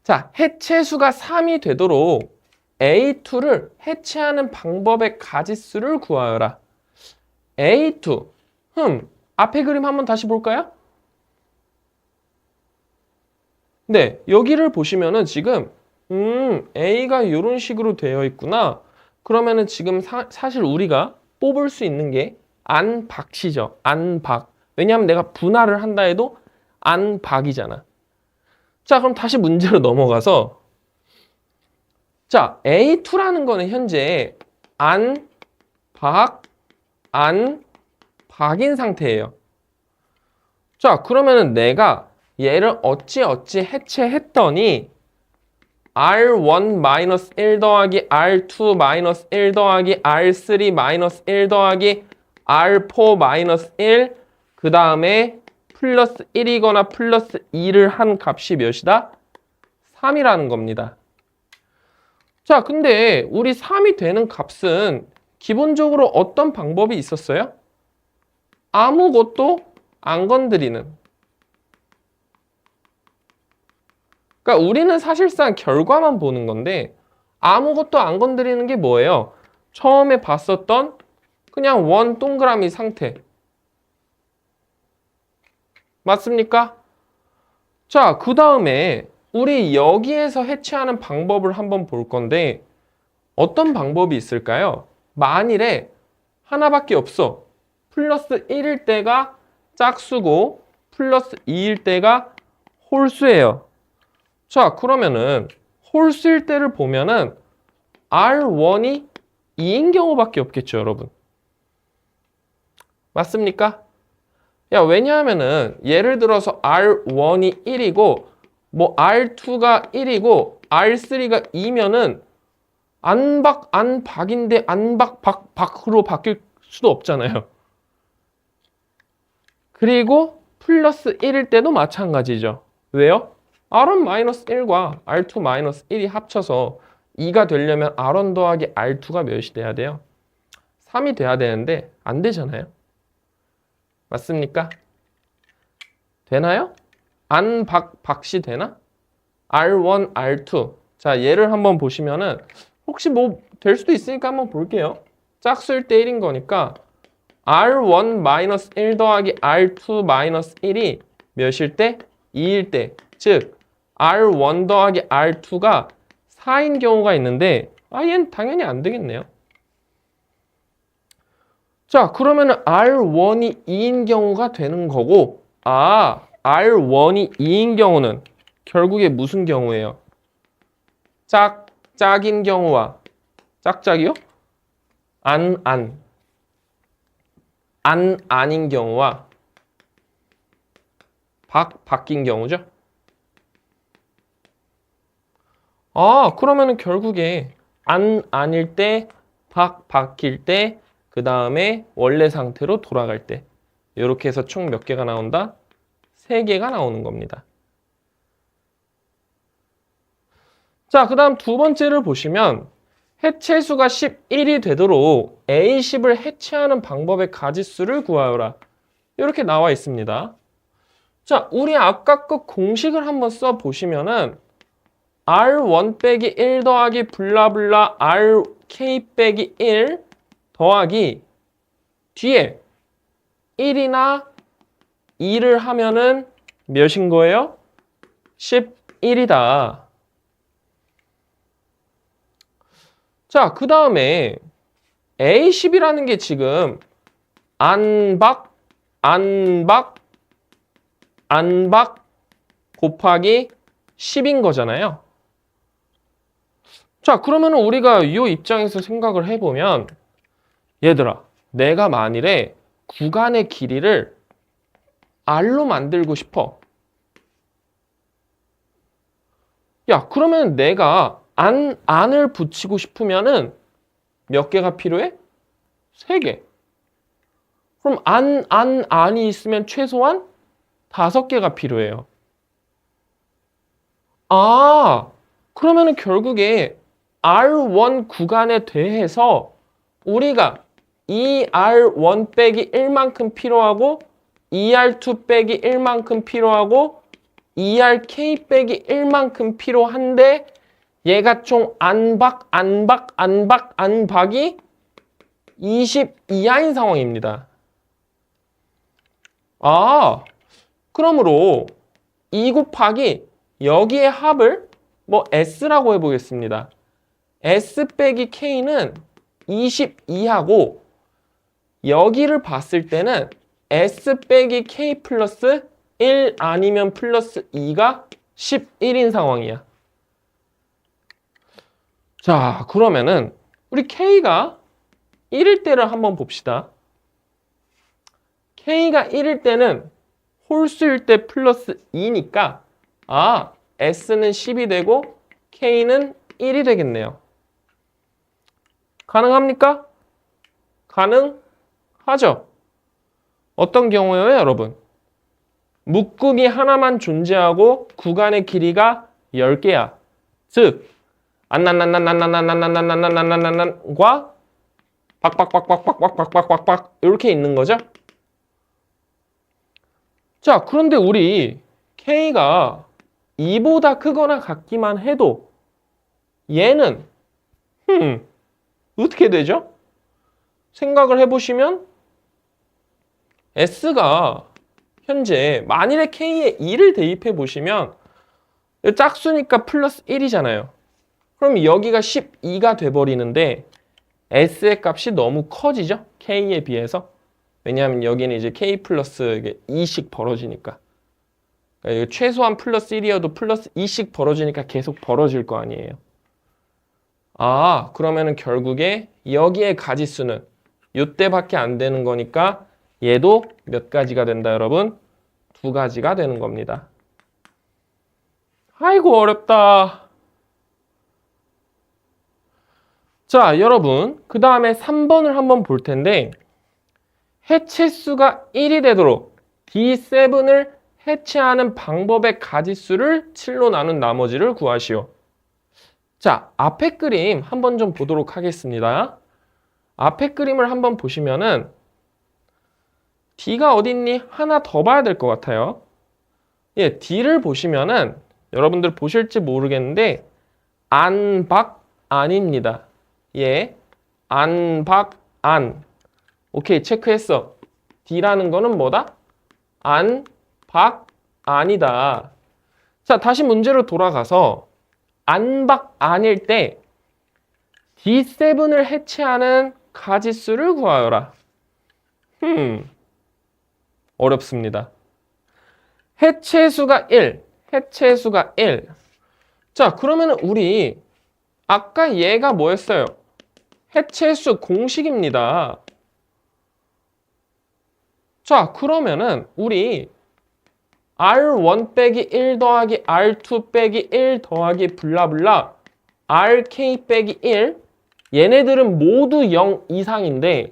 Speaker 1: 자, 해체수가 3이 되도록 A2를 해체하는 방법의 가지수를 구하여라. A2. 앞에 그림 한번 다시 볼까요? 네, 여기를 보시면은 지금 A가 이런 식으로 되어 있구나. 그러면은 지금 사실 우리가 뽑을 수 있는 게 안박시죠. 안박. 왜냐하면 내가 분할을 한다 해도 안박이잖아. 자, 그럼 다시 문제로 넘어가서 자, A2라는 거는 현재 안박인 상태예요. 자, 그러면은 내가 얘를 어찌 해체했더니 R1-1 더하기 R2-1 더하기 R3-1 더하기 R4-1 그 다음에 플러스 1이거나 플러스 2를 한 값이 몇이다? 3이라는 겁니다. 자, 근데 우리 3이 되는 값은 기본적으로 어떤 방법이 있었어요? 아무것도 안 건드리는. 그러니까 우리는 사실상 결과만 보는 건데 아무것도 안 건드리는 게 뭐예요? 처음에 봤었던 그냥 원 동그라미 상태. 맞습니까? 자, 그 다음에 우리 여기에서 해체하는 방법을 한번 볼 건데 어떤 방법이 있을까요? 만일에 하나밖에 없어. 플러스 1일 때가 짝수고 플러스 2일 때가 홀수예요. 자, 그러면은 홀수일 때를 보면은 R1이 2인 경우밖에 없겠죠, 여러분. 맞습니까? 야, 왜냐하면은 예를 들어서 R1이 1이고 뭐 R2가 1이고 R3가 2면은 안박인데 박으로 바뀔 수도 없잖아요. 그리고 플러스 1일 때도 마찬가지죠. 왜요? R1-1과 R2-1이 합쳐서 2가 되려면 R1 더하기 R2가 몇이 돼야 돼요? 3이 돼야 되는데 안 되잖아요. 맞습니까? 되나요? 박씨 되나? R1, R2. 자, 얘를 한번 보시면은 혹시 뭐 될 수도 있으니까 한번 볼게요. 짝수일 때 1인 거니까 R1-1 더하기 R2-1이 몇일 때? 2일 때. 즉 R1 더하기 R2가 4인 경우가 있는데 얘는 당연히 안 되겠네요. 자, 그러면은 R1이 2인 경우가 되는 거고, R1이 2인 경우는 결국에 무슨 경우예요? 짝인 경우와 짝이요? 아닌 경우와 바뀐 경우죠? 그러면은 결국에 아닐 때, 바뀔 때, 그 다음에 원래 상태로 돌아갈 때. 이렇게 해서 총 몇 개가 나온다? 3개가 나오는 겁니다. 자, 그 다음 두 번째를 보시면 해체수가 11이 되도록 A10을 해체하는 방법의 가지수를 구하여라. 이렇게 나와 있습니다. 자, 우리 아까 그 공식을 한번 써보시면은 R1 빼기 1 더하기 블라블라 RK 빼기 1 더하기 뒤에 1이나 2를 하면은 몇인 거예요? 11이다. 자, 그 다음에 A10이라는 게 지금 안박 곱하기 10인 거잖아요. 자, 그러면 우리가 이 입장에서 생각을 해보면 얘들아, 내가 만일에 구간의 길이를 R로 만들고 싶어. 야, 그러면 내가 안을 붙이고 싶으면은 몇 개가 필요해? 3개. 그럼 안이 있으면 최소한 5개가 필요해요. 그러면은 결국에 R1 구간에 대해서 우리가 ER1 빼기 1만큼 필요하고 ER2 빼기 1만큼 필요하고 ERK 빼기 1만큼 필요한데 얘가 총 안박이 20 이하인 상황입니다. 그러므로 2 곱하기 여기의 합을 뭐 S라고 해보겠습니다. S 빼기 K는 22하고 여기를 봤을 때는 S 빼기 K 플러스 1 아니면 플러스 2가 11인 상황이야. 자, 그러면은 우리 K가 1일 때를 한번 봅시다. K가 1일 때는 홀수일 때 플러스 2니까 S는 10이 되고 K는 1이 되겠네요. 가능합니까? 가능하죠? 어떤 경우예요, 여러분? 묶음이 하나만 존재하고 구간의 길이가 10개야. 즉, 과 박박박박박박박박박 이렇게 있는 거죠? 자, 그런데 우리 K가 2보다 크거나 같기만 해도 얘는 어떻게 되죠? 생각을 해보시면 S가 현재 만일에 K에 2를 대입해 보시면 짝수니까 플러스 1이잖아요. 그럼 여기가 12가 돼버리는데 S의 값이 너무 커지죠? K에 비해서. 왜냐하면 여기는 이제 K 플러스 2씩 벌어지니까. 그러니까 최소한 플러스 1이어도 플러스 2씩 벌어지니까 계속 벌어질 거 아니에요. 그러면은 결국에 여기의 가지수는 이때밖에 안 되는 거니까 얘도 몇 가지가 된다, 여러분? 2가지가 되는 겁니다. 아이고, 어렵다. 자, 여러분, 그 다음에 3번을 한번 볼 텐데 해체수가 1이 되도록 D7을 해체하는 방법의 가지수를 7로 나눈 나머지를 구하시오. 자, 앞에 그림 한번 좀 보도록 하겠습니다. 앞에 그림을 한번 보시면은 D가 어딨니? 하나 더 봐야 될 것 같아요. 예, D를 보시면은 여러분들 보실지 모르겠는데 안입니다. 예, 안. 오케이, 체크했어. D라는 거는 뭐다? 안이다. 자, 다시 문제로 돌아가서 안일 때 D7을 해체하는 가지수를 구하여라. 어렵습니다. 해체수가 1, 해체수가 1. 자, 그러면 우리 아까 얘가 뭐였어요? 해체수 공식입니다. 자, 그러면은 우리 R1 빼기 1 더하기 R2 빼기 1 더하기 블라블라 RK 빼기 1 얘네들은 모두 0 이상인데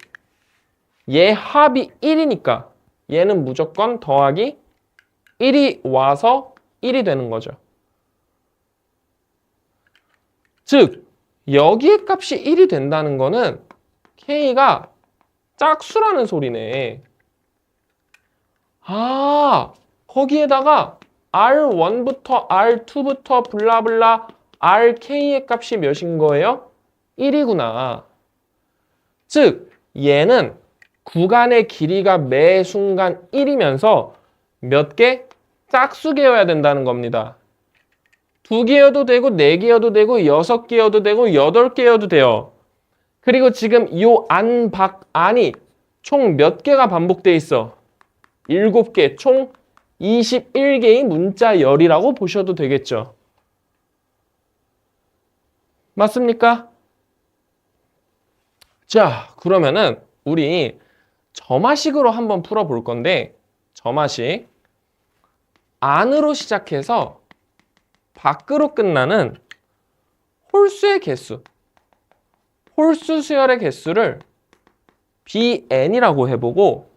Speaker 1: 얘 합이 1이니까 얘는 무조건 더하기 1이 와서 1이 되는 거죠. 즉 여기에 값이 1이 된다는 거는 K가 짝수라는 소리네. 아, 거기에다가 R1부터 R2부터 블라블라 RK의 값이 몇인 거예요? 1이구나. 즉 얘는 구간의 길이가 매 순간 1이면서 몇 개? 짝수개여야 된다는 겁니다. 2개여도 되고 4개여도 되고 6개여도 되고 8개여도 돼요. 그리고 지금 이 안, 박, 안이 총 몇 개가 반복돼 있어? 7개, 총 21개의 문자열이라고 보셔도 되겠죠. 맞습니까? 자, 그러면은 우리 점화식으로 한번 풀어볼 건데 점화식 안으로 시작해서 밖으로 끝나는 홀수의 개수, 홀수 수열의 개수를 BN이라고 해보고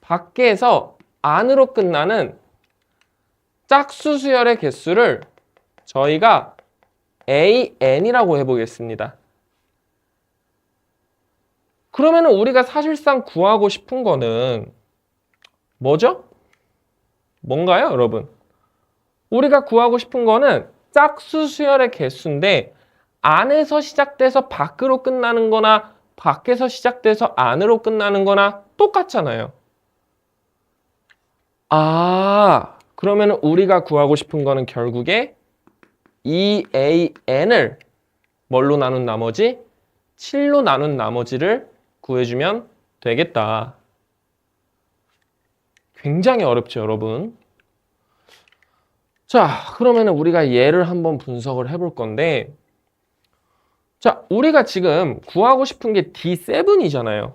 Speaker 1: 밖에서 안으로 끝나는 짝수 수열의 개수를 저희가 AN이라고 해보겠습니다. 그러면 우리가 사실상 구하고 싶은 거는 뭐죠? 뭔가요, 여러분? 우리가 구하고 싶은 거는 짝수 수열의 개수인데 안에서 시작돼서 밖으로 끝나는 거나 밖에서 시작돼서 안으로 끝나는 거나 똑같잖아요. 아, 그러면 우리가 구하고 싶은 거는 결국에 EAN을 뭘로 나눈 나머지? 7로 나눈 나머지를 구해주면 되겠다. 굉장히 어렵죠, 여러분? 자, 그러면 우리가 얘를 한번 분석을 해볼 건데 자, 우리가 지금 구하고 싶은 게 D7이잖아요.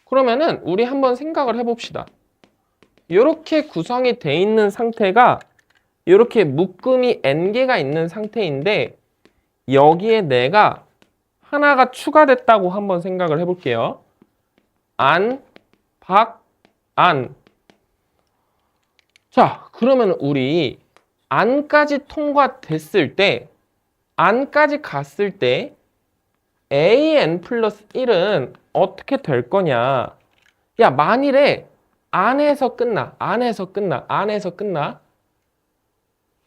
Speaker 1: 그러면은 우리 한번 생각을 해봅시다. 이렇게 구성이 돼 있는 상태가 이렇게 묶음이 N개가 있는 상태인데 여기에 내가 하나가 추가됐다고 한번 생각을 해볼게요. 안, 박, 안. 자, 그러면 우리 안까지 통과됐을 때 안까지 갔을 때 AN 플러스 1은 어떻게 될 거냐? 야, 만일에 안에서 끝나, 안에서 끝나, 안에서 끝나.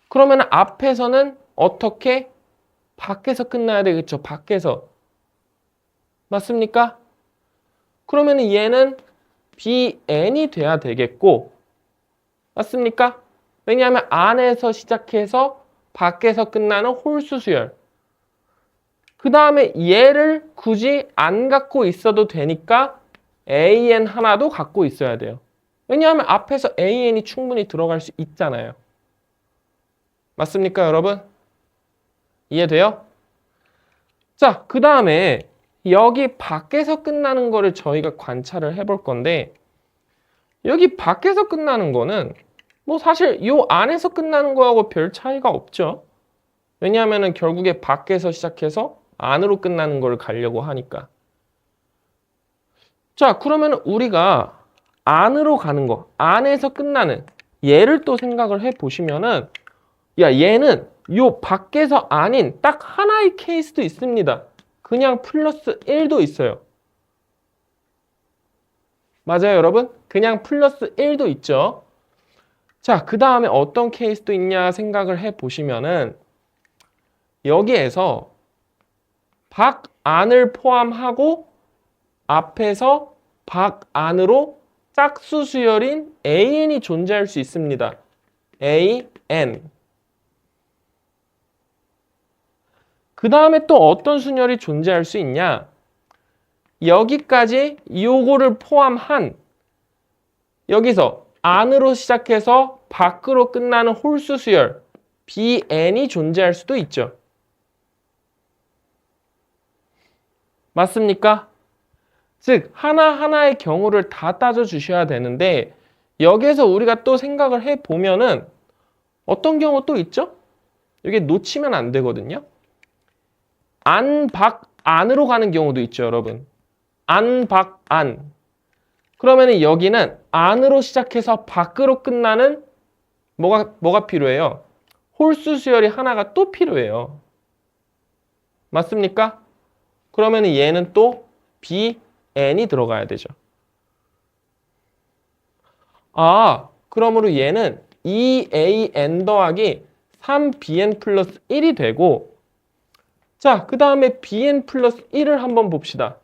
Speaker 1: 그러면 앞에서는 어떻게? 밖에서 끝나야 되겠죠, 밖에서. 맞습니까? 그러면 얘는 BN이 돼야 되겠고, 맞습니까? 왜냐하면 안에서 시작해서 밖에서 끝나는 홀수 수열. 그 다음에 얘를 굳이 안 갖고 있어도 되니까 AN 하나도 갖고 있어야 돼요. 왜냐하면 앞에서 AN이 충분히 들어갈 수 있잖아요. 맞습니까, 여러분? 이해돼요? 자, 그 다음에 여기 밖에서 끝나는 거를 저희가 관찰을 해볼 건데 여기 밖에서 끝나는 거는 뭐 사실 요 안에서 끝나는 거하고 별 차이가 없죠. 왜냐하면 결국에 밖에서 시작해서 안으로 끝나는 걸 가려고 하니까. 자, 그러면 우리가 안으로 가는 거, 안에서 끝나는 얘를 또 생각을 해보시면은 야, 얘는 요 밖에서 아닌 딱 하나의 케이스도 있습니다. 그냥 플러스 1도 있어요. 맞아요, 여러분? 그냥 플러스 1도 있죠. 자, 그 다음에 어떤 케이스도 있냐 생각을 해보시면은 여기에서 밖, 안을 포함하고 앞에서 밖, 안으로 짝수 수열인 AN이 존재할 수 있습니다. AN. 그 다음에 또 어떤 수열이 존재할 수 있냐? 여기까지 요거를 포함한 여기서 안으로 시작해서 밖으로 끝나는 홀수 수열 Bn이 존재할 수도 있죠. 맞습니까? 즉 하나하나의 경우를 다 따져주셔야 되는데 여기에서 우리가 또 생각을 해보면은 어떤 경우 또 있죠? 여기 놓치면 안 되거든요. 안, 밖, 안으로 가는 경우도 있죠, 여러분. 안, 밖, 안. 그러면 여기는 안으로 시작해서 밖으로 끝나는 뭐가 필요해요? 홀수 수열이 하나가 또 필요해요. 맞습니까? 그러면 얘는 또 Bn이 들어가야 되죠. 아, 그러므로 얘는 2an 더하기 3bn 플러스 1이 되고 자, 그 다음에 bn 플러스 1을 한번 봅시다.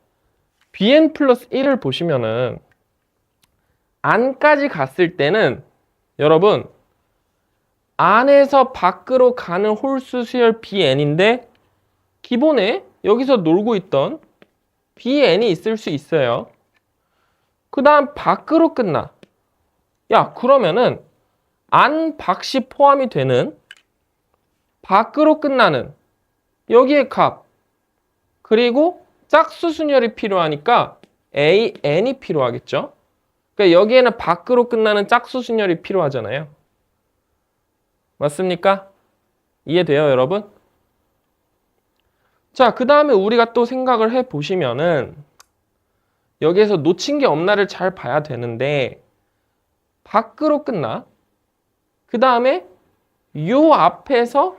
Speaker 1: bn 플러스 1을 보시면은 안까지 갔을 때는 여러분 안에서 밖으로 가는 홀수 수열 bn인데 기본에 여기서 놀고 있던 bn이 있을 수 있어요. 그 다음 밖으로 끝나. 야, 그러면은 안, 밖이 포함이 되는 밖으로 끝나는 여기의 값 그리고 짝수 순열이 필요하니까 an이 필요하겠죠. 그러니까 여기에는 밖으로 끝나는 짝수 순열이 필요하잖아요. 맞습니까? 이해돼요, 여러분? 자, 그 다음에 우리가 또 생각을 해보시면은 여기에서 놓친 게 없나를 잘 봐야 되는데 밖으로 끝나. 그 다음에 요 앞에서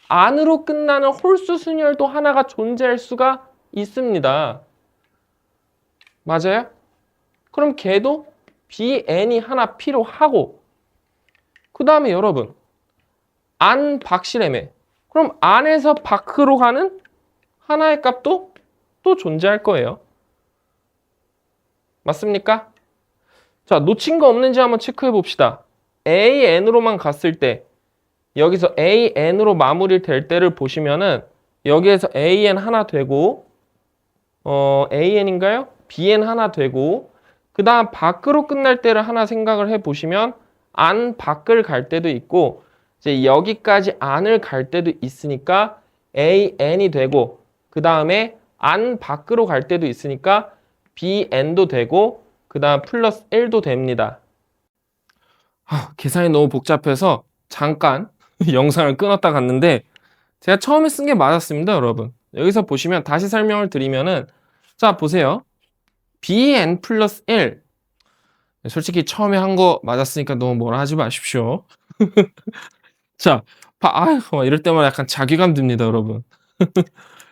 Speaker 1: 안으로 끝나는 홀수 순열도 하나가 존재할 수가 있습니다. 맞아요? 그럼 걔도 bn이 하나 필요하고 그 다음에 여러분 안 밖이라며. 그럼 안에서 밖으로 가는 하나의 값도 또 존재할 거예요. 맞습니까? 자, 놓친 거 없는지 한번 체크해 봅시다. an으로만 갔을 때 여기서 an으로 마무리될 때를 보시면은 여기에서 an 하나 되고 an인가요? bn 하나 되고 그 다음 밖으로 끝날 때를 하나 생각을 해보시면 안 밖을 갈 때도 있고 이제 여기까지 안을 갈 때도 있으니까 an이 되고 그 다음에 안 밖으로 갈 때도 있으니까 bn도 되고 그 다음 플러스 1도 됩니다. 계산이 너무 복잡해서 잠깐 영상을 끊었다 갔는데 제가 처음에 쓴 게 맞았습니다, 여러분. 여기서 보시면 다시 설명을 드리면은 자, 보세요. bn 플러스 1 솔직히 처음에 한 거 맞았으니까 너무 뭐라 하지 마십시오. 자, 이럴 때마다 약간 자괴감 듭니다, 여러분.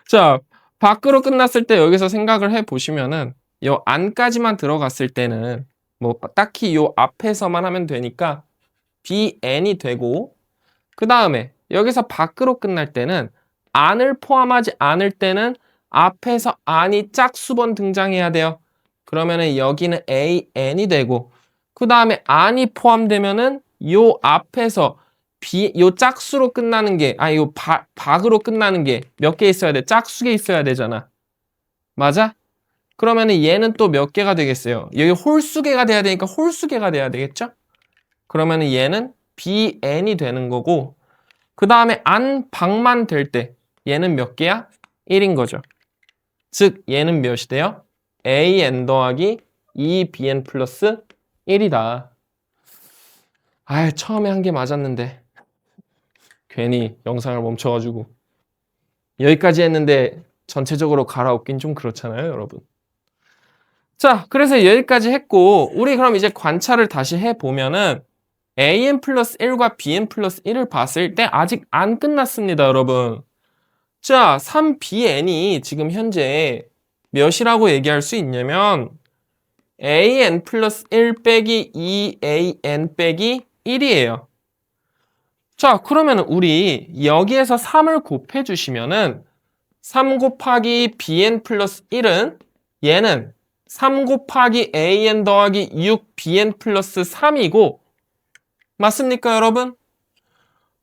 Speaker 1: 자, 밖으로 끝났을 때 여기서 생각을 해보시면은 요 안까지만 들어갔을 때는 뭐 딱히 요 앞에서만 하면 되니까 bn이 되고 그 다음에 여기서 밖으로 끝날 때는 안을 포함하지 않을 때는 앞에서 안이 짝수번 등장해야 돼요. 그러면은 여기는 an이 되고 그 다음에 안이 포함되면은 요 앞에서 요 짝수로 끝나는 게 요 박으로 끝나는 게 몇 개 있어야 돼? 짝수개 있어야 되잖아. 맞아? 그러면은 얘는 또 몇 개가 되겠어요? 여기 홀수개가 돼야 되니까 홀수개가 돼야 되겠죠? 그러면은 얘는 bn이 되는 거고 그 다음에 안 박만 될 때 얘는 몇 개야? 1인 거죠. 즉 얘는 몇이 돼요? an 더하기 2bn 플러스 1이다. 처음에 한 게 맞았는데 괜히 영상을 멈춰가지고 여기까지 했는데 전체적으로 갈아엎긴 좀 그렇잖아요, 여러분. 자, 그래서 여기까지 했고 우리 그럼 이제 관찰을 다시 해보면은 an 플러스 1과 bn 플러스 1을 봤을 때 아직 안 끝났습니다, 여러분. 자, 3bn이 지금 현재 몇이라고 얘기할 수 있냐면 an 플러스 1 빼기 2an 빼기 1이에요. 자, 그러면 우리 여기에서 3을 곱해주시면은 3 곱하기 bn 플러스 1은 얘는 3 곱하기 an 더하기 6bn 플러스 3이고 맞습니까, 여러분?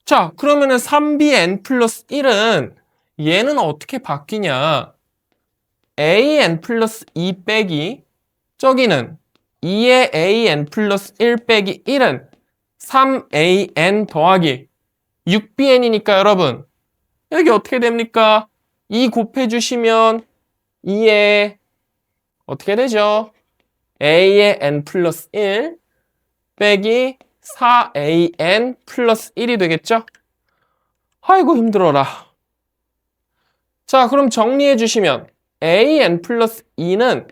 Speaker 1: 자, 그러면은 3bn 플러스 1은 얘는 어떻게 바뀌냐? an 플러스 2 빼기 저기는 2의 an 플러스 1 빼기 1은 3an 더하기 6bn이니까 여러분 여기 어떻게 됩니까? 2 곱해주시면 2에 어떻게 되죠? a의 n 플러스 1 빼기 4an 플러스 1이 되겠죠? 아이고 힘들어라. 자 그럼 정리해 주시면 an 플러스 2는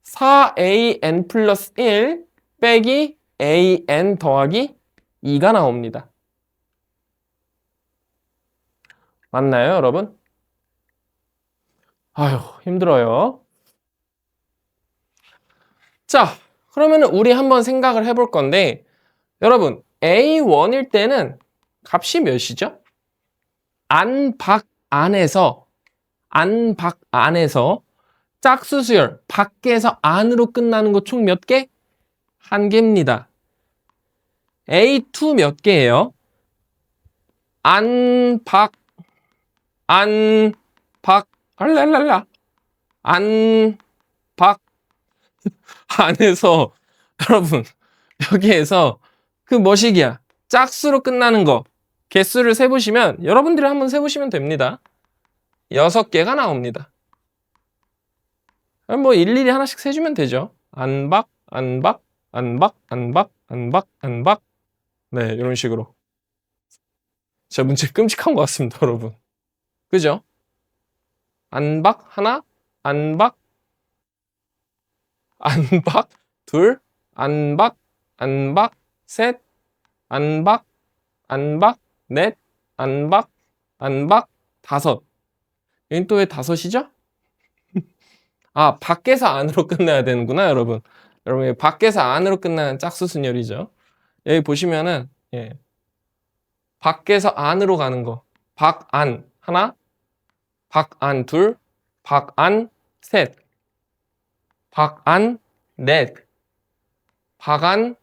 Speaker 1: 4an 플러스 1 빼기 an 더하기 2가 나옵니다. 맞나요 여러분? 아유 힘들어요. 자 그러면 우리 한번 생각을 해볼 건데 여러분 A1일 때는 값이 몇이죠? 안박 안에서 짝수수열 밖에서 안으로 끝나는 거 총 몇 개? 1개입니다. A2 몇 개예요? 안박 알랄랄라 안박 안에서 여러분 여기에서 그 뭐시기야 짝수로 끝나는 거 개수를 세보시면 여러분들이 한번 세보시면 됩니다. 6개가 나옵니다. 뭐 일일이 하나씩 세주면 되죠. 안박 네 이런 식으로. 자 문제 끔찍한 것 같습니다 여러분. 그죠? 안박 하나 안박 둘 안박 셋 안박 넷 안박 다섯. 여긴 또 왜 다섯이죠? 아 밖에서 안으로 끝내야 되는구나 여러분. 여러분 밖에서 안으로 끝나는 짝수순열이죠. 여기 보시면은 예. 밖에서 안으로 가는 거 박안 하나 박안 둘 박안 셋 박안 넷 박안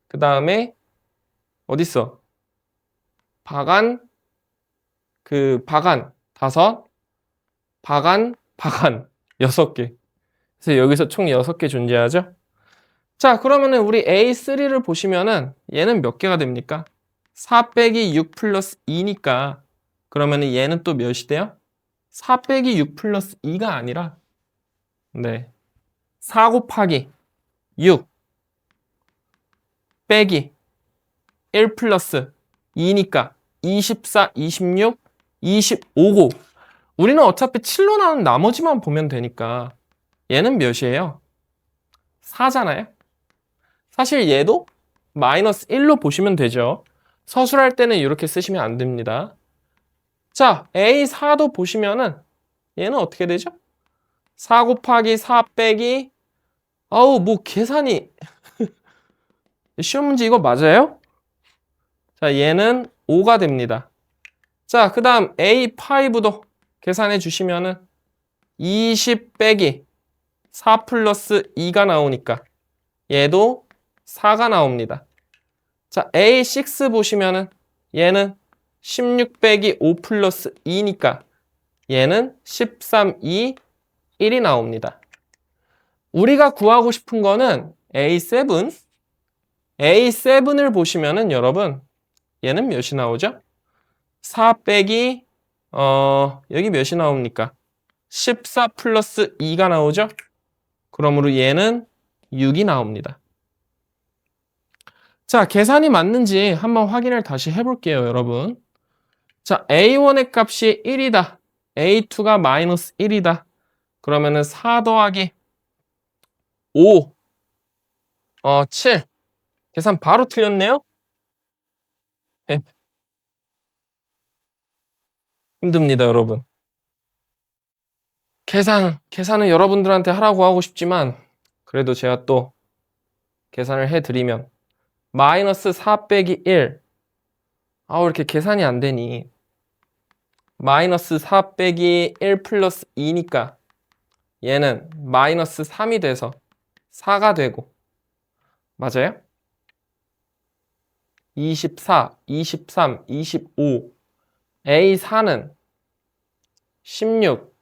Speaker 1: 그 다음에 어딨어? 박안 다섯 박안 6개. 그래서 여기서 총 6개 존재하죠. 자 그러면은 우리 A3를 보시면은 얘는 몇 개가 됩니까? 4 빼기 6 플러스 2니까 그러면은 얘는 또 몇이 돼요? 4 빼기 6 플러스 2가 아니라 네 4 곱하기 6 빼기 1 플러스 2니까 24, 26, 25고 우리는 어차피 7로 나눈 나머지만 보면 되니까 얘는 몇이에요? 4잖아요. 사실 얘도 마이너스 1로 보시면 되죠. 서술할 때는 이렇게 쓰시면 안 됩니다. 자, A4도 보시면은 얘는 어떻게 되죠? 4 곱하기 4 빼기 뭐 계산이 쉬운 문제 이거 맞아요? 자, 얘는 5가 됩니다. 자, 그 다음 A5도 계산해 주시면은 20 빼기 4 플러스 2가 나오니까 얘도 4가 나옵니다. 자, A6 보시면은 얘는 16 빼기 5 플러스 2니까 얘는 13, 2, 1이 나옵니다. 우리가 구하고 싶은 거는 A7을 보시면은 여러분 얘는 몇이 나오죠? 4 빼기 여기 몇이 나옵니까? 14 플러스 2가 나오죠? 그러므로 얘는 6이 나옵니다. 자, 계산이 맞는지 한번 확인을 다시 해볼게요, 여러분. 자, A1의 값이 1이다. A2가 마이너스 1이다. 그러면은 4 더하기 5, 7. 계산 바로 틀렸네요? 네. 힘듭니다, 여러분. 계산은 여러분들한테 하라고 하고 싶지만 그래도 제가 또 계산을 해드리면 마이너스 4 빼기 1 왜 이렇게 계산이 안 되니 마이너스 4 빼기 1 플러스 2니까 얘는 마이너스 3이 돼서 4가 되고 맞아요? 24, 23, 25 A4는 16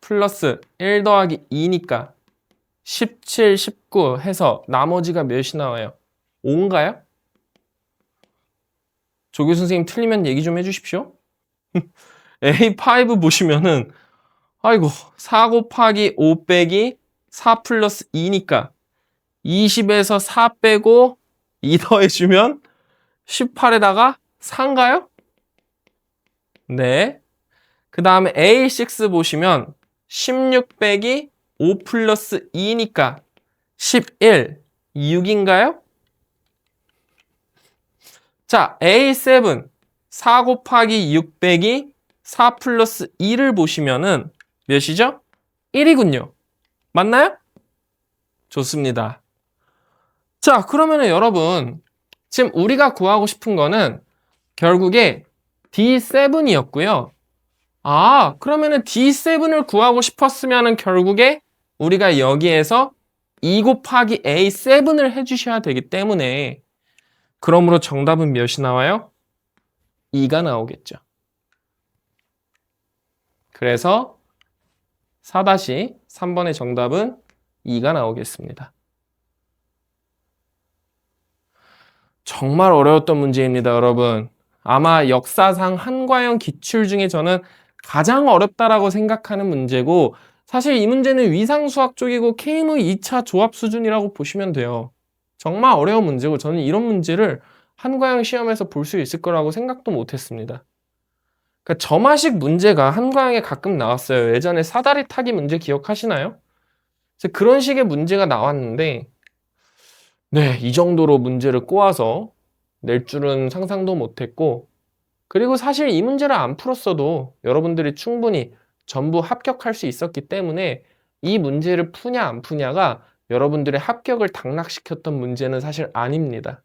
Speaker 1: 플러스 1 더하기 2니까 17, 19 해서 나머지가 몇이 나와요? 5인가요? 조교 선생님 틀리면 얘기 좀 해주십시오. A5 보시면은 아이고 4 곱하기 5 빼기 4 플러스 2니까 20에서 4 빼고 2 더해주면 18에다가 4인가요? 네. 그 다음에 A6 보시면 16 빼기 5 플러스 2니까 11, 6인가요? 자, A7 4 곱하기 6 빼기 4 플러스 2를 보시면은 몇이죠? 1이군요. 맞나요? 좋습니다. 자, 그러면은 여러분 지금 우리가 구하고 싶은 거는 결국에 D7이었고요. 아, 그러면은 D7을 구하고 싶었으면은 결국에 우리가 여기에서 2 곱하기 A7을 해주셔야 되기 때문에 그러므로 정답은 몇이 나와요? 2가 나오겠죠. 그래서 4-3번의 정답은 2가 나오겠습니다. 정말 어려웠던 문제입니다, 여러분. 아마 역사상 한과형 기출 중에 저는 가장 어렵다라고 생각하는 문제고 사실 이 문제는 위상수학 쪽이고 K의 2차 조합 수준이라고 보시면 돼요. 정말 어려운 문제고 저는 이런 문제를 한과형 시험에서 볼 수 있을 거라고 생각도 못했습니다. 그러니까 점화식 문제가 한과형에 가끔 나왔어요. 예전에 사다리 타기 문제 기억하시나요? 그런 식의 문제가 나왔는데 네, 이 정도로 문제를 꼬아서 낼 줄은 상상도 못했고 그리고 사실 이 문제를 안 풀었어도 여러분들이 충분히 전부 합격할 수 있었기 때문에 이 문제를 푸냐 안 푸냐가 여러분들의 합격을 당락시켰던 문제는 사실 아닙니다.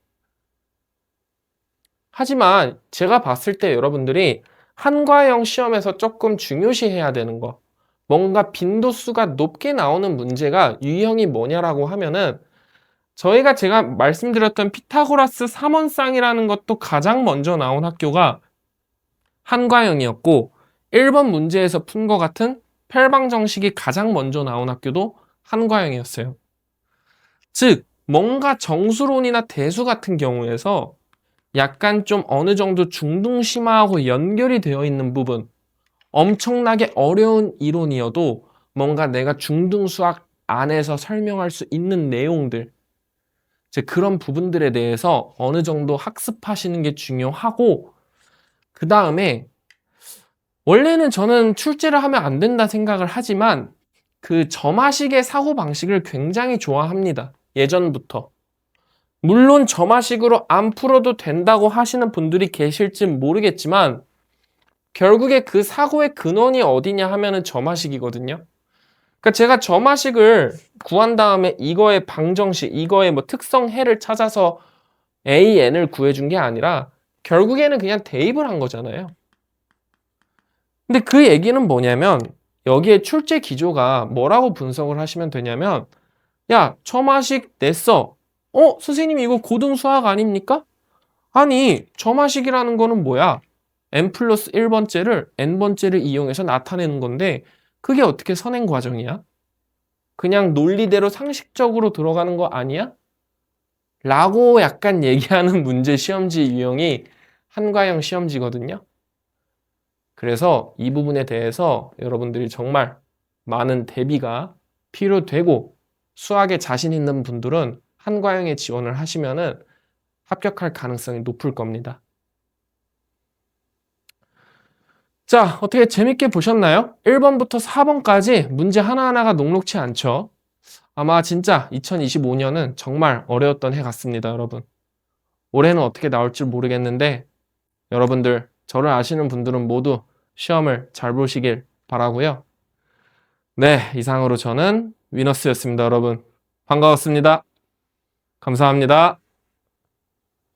Speaker 1: 하지만 제가 봤을 때 여러분들이 한과형 시험에서 조금 중요시해야 되는 거 뭔가 빈도수가 높게 나오는 문제가 유형이 뭐냐라고 하면은 제가 말씀드렸던 피타고라스 3원쌍이라는 것도 가장 먼저 나온 학교가 한과형이었고 1번 문제에서 푼 것 같은 펠방 정식이 가장 먼저 나온 학교도 한과형이었어요. 즉 뭔가 정수론이나 대수 같은 경우에서 약간 좀 어느 정도 중등심화하고 연결이 되어 있는 부분 엄청나게 어려운 이론이어도 뭔가 내가 중등수학 안에서 설명할 수 있는 내용들 그런 부분들에 대해서 어느 정도 학습하시는 게 중요하고 그 다음에 원래는 저는 출제를 하면 안 된다 생각을 하지만 그 점화식의 사고방식을 굉장히 좋아합니다. 예전부터. 물론 점화식으로 안 풀어도 된다고 하시는 분들이 계실지 모르겠지만 결국에 그 사고의 근원이 어디냐 하면은 점화식이거든요. 그러니까 제가 점화식을 구한 다음에 이거의 방정식, 이거의 뭐 특성해를 찾아서 AN을 구해준 게 아니라 결국에는 그냥 대입을 한 거잖아요. 근데 그 얘기는 뭐냐면 여기에 출제 기조가 뭐라고 분석을 하시면 되냐면 야, 점화식 냈어. 선생님 이거 고등수학 아닙니까? 아니, 점화식이라는 거는 뭐야? n 플러스 1번째를 n번째를 이용해서 나타내는 건데 그게 어떻게 선행 과정이야? 그냥 논리대로 상식적으로 들어가는 거 아니야? 라고 약간 얘기하는 문제 시험지 유형이 한과형 시험지거든요. 그래서 이 부분에 대해서 여러분들이 정말 많은 대비가 필요되고 수학에 자신 있는 분들은 한과형에 지원을 하시면은 합격할 가능성이 높을 겁니다. 자, 어떻게 재밌게 보셨나요? 1번부터 4번까지 문제 하나하나가 녹록치 않죠? 아마 진짜 2025년은 정말 어려웠던 해 같습니다, 여러분. 올해는 어떻게 나올지 모르겠는데 여러분들, 저를 아시는 분들은 모두 시험을 잘 보시길 바라고요. 네, 이상으로 저는 위너스였습니다, 여러분. 반가웠습니다. 감사합니다.